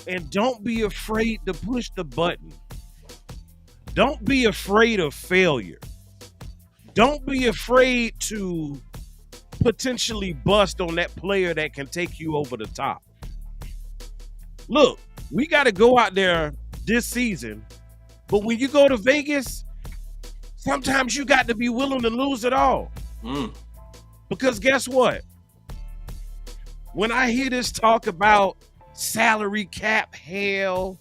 And don't be afraid to push the button. Don't be afraid of failure. Don't be afraid to potentially bust on that player that can take you over the top. Look, we got to go out there this season, but when you go to Vegas, sometimes you got to be willing to lose it all. Because guess what? When I hear this talk about salary cap hell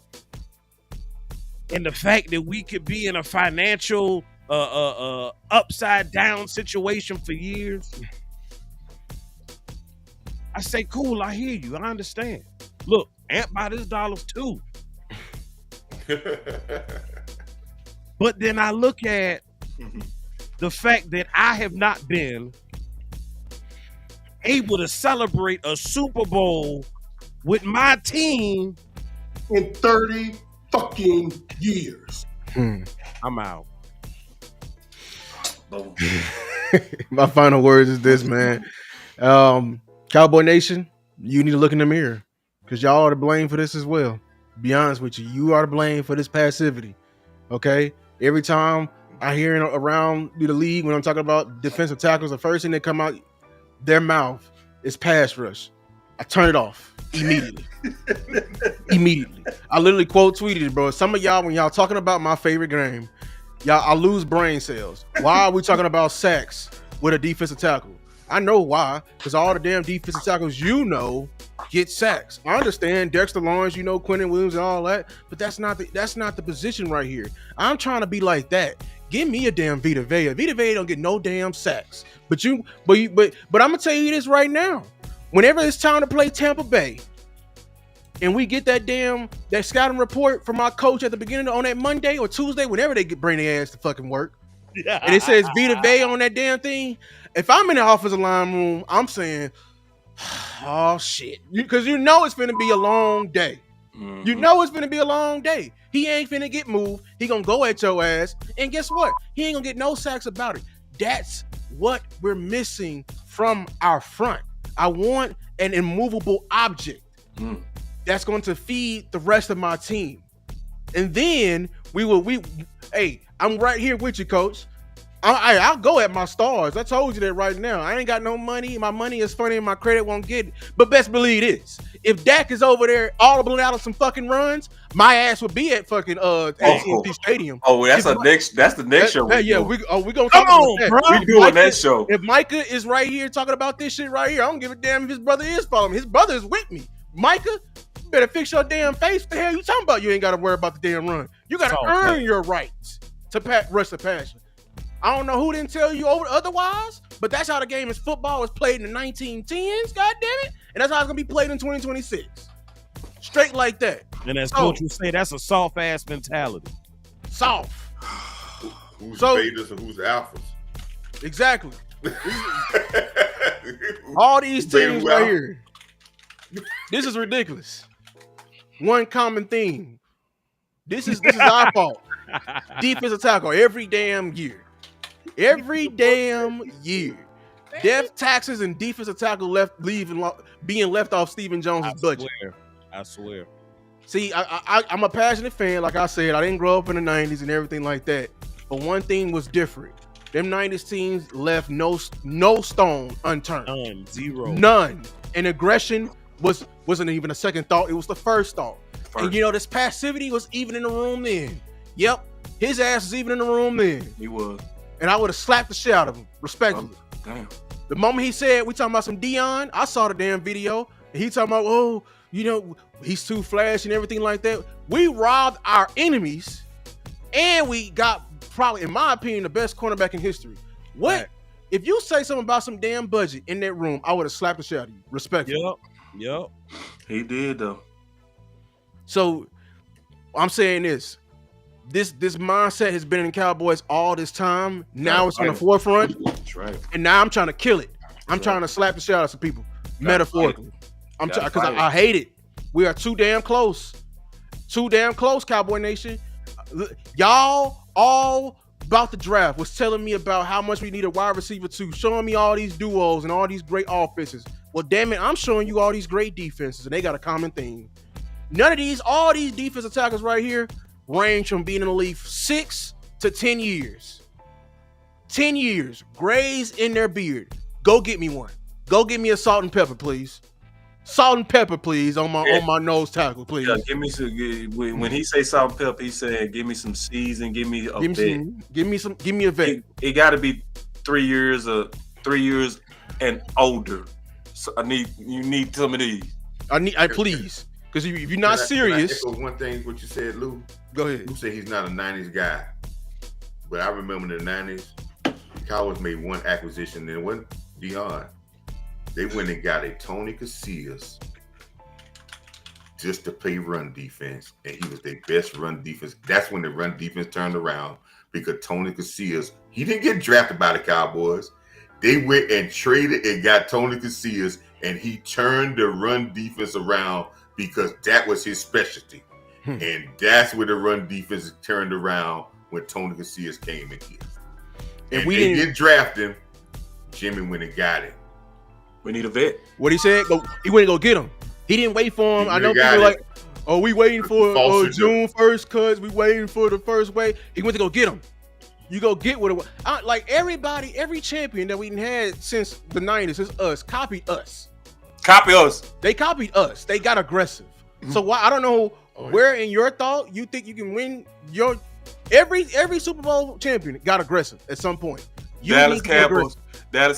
and the fact that we could be in a financial upside down situation for years, I say, cool, I hear you. I understand. Look, Amp by this dollars too. But then I look at the fact that I have not been able to celebrate a Super Bowl with my team in 30 fucking years. I'm out. Boom. My final words is this, man. Cowboy Nation, you need to look in the mirror because y'all are to blame for this as well. Be honest with you, you are to blame for this passivity. Okay, every time I hear it around the league when I'm talking about defensive tackles, the first thing that come out their mouth is pass rush. I turn it off immediately. Immediately. I literally quote tweeted it, bro. Some of y'all, when y'all talking about my favorite game, y'all, I lose brain cells. Why are we talking about sacks with a defensive tackle? I know why, because all the damn defensive tackles get sacks. I understand Dexter Lawrence, Quentin Williams and all that, but that's not the position right here. I'm trying to be like that. Give me a damn Vita Vea. Vita Vea don't get no damn sacks. But I'm gonna tell you this right now. Whenever it's time to play Tampa Bay, and we get that scouting report from our coach at the beginning on that Monday or Tuesday, whenever they bring their ass to fucking work, and it says Vita Vea on that damn thing. If I'm in the offensive line room, I'm saying, oh shit, because it's gonna be a long day. Mm-hmm. It's gonna be a long day. He ain't finna get moved. He gonna go at your ass, and guess what? He ain't gonna get no sacks about it. That's what we're missing from our front. I want an immovable object that's going to feed the rest of my team, and then I'm right here with you, coach. I'll go at my stars. I told you that right now. I ain't got no money. My money is funny and my credit won't get it. But best believe this. If Dak is over there audibling out of some fucking runs, my ass would be at fucking AT&T Stadium. Oh, that's the next show. We gonna come on, bro. We doing that show. If Micah is right here talking about this shit right here, I don't give a damn if his brother is following me. His brother is with me. Micah, you better fix your damn face. What the hell you talking about? You ain't got to worry about the damn run. You got to earn your rights to rush the passion. I don't know who didn't tell you otherwise, but that's how the game is. Football was played in the 1910s, God damn it, and that's how it's gonna be played in 2026. Straight like that. And as coach would say, that's a soft ass mentality. Soft. Who's betas and who's alphas? Exactly. All these teams right here. This is ridiculous. One common theme. This is our fault. Defensive tackle every damn year. Every damn year. Death taxes and defensive tackle being left off Stephen Jones' budget. I swear. See, I'm a passionate fan. Like I said, I didn't grow up in the 90s and everything like that. But one thing was different. Them 90s teams left no stone unturned. Zero. None. And aggression wasn't even a second thought. It was the first thought. And this passivity was even in the room then. Yep. His ass was even in the room then. He was. And I would have slapped the shit out of him, respectfully. Damn. The moment he said, we talking about some Deion, I saw the damn video, and he talking about, he's too flashy and everything like that. We robbed our enemies, and we got probably, in my opinion, the best cornerback in history. What? Right. If you say something about some damn budget in that room, I would have slapped the shit out of you, respectfully. Yep. He did, though. So, I'm saying this mindset has been in Cowboys all this time. Now it's on the forefront. That's right. And now I'm trying to kill it. I'm trying to slap the shit out of some people, metaphorically. I'm trying because I hate it. We are too damn close. Too damn close, Cowboy Nation. Y'all all about the draft was telling me about how much we need a wide receiver too, showing me all these duos and all these great offenses. Well, damn it, I'm showing you all these great defenses, and they got a common theme. All these defensive tackles right here range from being in the league 6 to 10 years. 10 years, grays in their beard. Go get me one. Go get me a salt and pepper, please. Salt and pepper, please, on my nose tackle, please. Yeah, give me some. When he say salt and pepper, he said, "Give me some season. Give me a vet. Give me a vet. It got to be 3 years and older. So you need some of these. Please, because if you're not serious. Can I echo one thing what you said, Lou? Go ahead. Lou said he's not a '90s guy, but I remember in the '90s, Cowboys made one acquisition, and it wasn't Deion. They went and got a Tony Casillas just to play run defense, and he was their best run defense. That's when the run defense turned around because Tony Casillas, he didn't get drafted by the Cowboys. They went and traded and got Tony Casillas, and he turned the run defense around because that was his specialty. And that's where the run defense turned around when Tony Casillas came in here. And we didn't draft him. Jimmy went and got him. We need a vet. What he said? He went to go get him. He didn't wait for him. I know people are like, oh, we waiting for June 1st, cuz we waiting for the first wave. He went to go get him. You go get what it was. Like everybody, every champion that we had since the 90s, since us, copied us. Copy us. They copied us. They got aggressive. So why I don't know where in your thought you think you can win your every Super Bowl champion got aggressive at some point. Dallas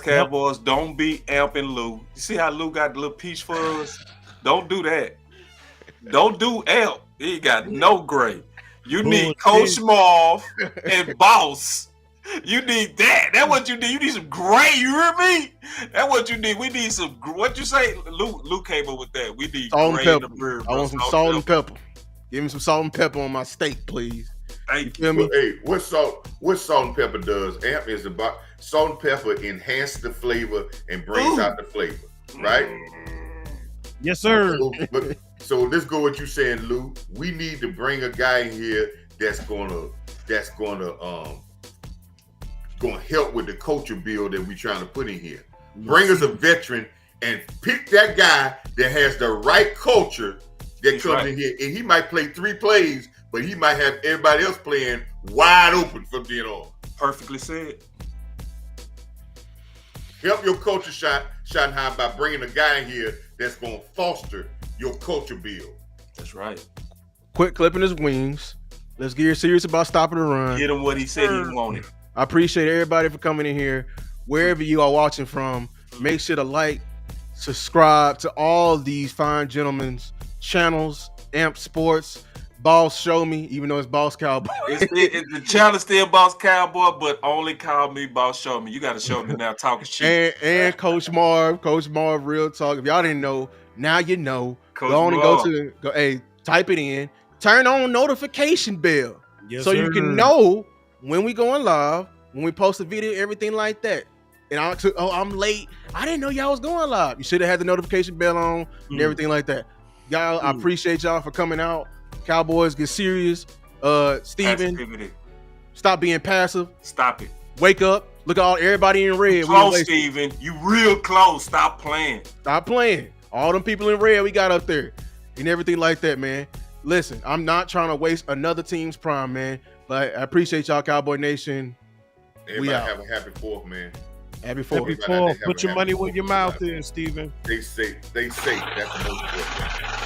Cowboys, don't be amping Lou. You see how Lou got the little peach for us? Don't do that. Don't do amp. He got no grade. You need Coach Marv and Boss. You need that. That's what you need. You need some gray. You hear me? That's what you need. We need some. What you say? Lou came up with that. We need salt gray and in the pepper. beer. I want some salt and pepper. Give me some salt and pepper on my steak, please. Thank you. Feel me? Hey, what salt and pepper does? Amp is about salt and pepper enhance the flavor and brings out the flavor, right? Yes, sir. So let's go what you saying, Lou. We need to bring a guy in here that's gonna help with the culture build that we're trying to put in here. Bring us a veteran and pick that guy that has the right culture that comes in here, and he might play 3 plays, but he might have everybody else playing wide open from then on. Perfectly said. Help your culture shine high by bringing a guy in here that's going to foster your culture build. That's right. Quit clipping his wings. Let's get serious about stopping the run. Get him what he said he wanted. I appreciate everybody for coming in here. Wherever you are watching from, make sure to like, subscribe to all these fine gentlemen's channels, Amp Sports, Boss Show Me, even though it's Boss Cowboy. The channel still Boss Cowboy, but only call me Boss Show Me. You got to show me now talking shit. And Coach Marv, Real Talk. If y'all didn't know, now you know. Coach go on and Marv. hey, type it in. Turn on notification bell Yes, so sir. you can know when we going live, when we post a video, everything like that. And I'm late. I didn't know y'all was going live. You should have had the notification bell on and everything like that. Y'all, I appreciate y'all for coming out. Cowboys, get serious. Steven, Passivity. stop being passive. Stop it. Wake up. Look at everybody in red. Close, Steven. You real close. Stop playing. Stop playing. All them people in red we got up there and everything like that, man. Listen, I'm not trying to waste another team's prime, man. But I appreciate y'all, Cowboy Nation. Everybody have a happy 4th, man. Happy 4th. Put your money where your mouth is, Steven. They say that's the most important.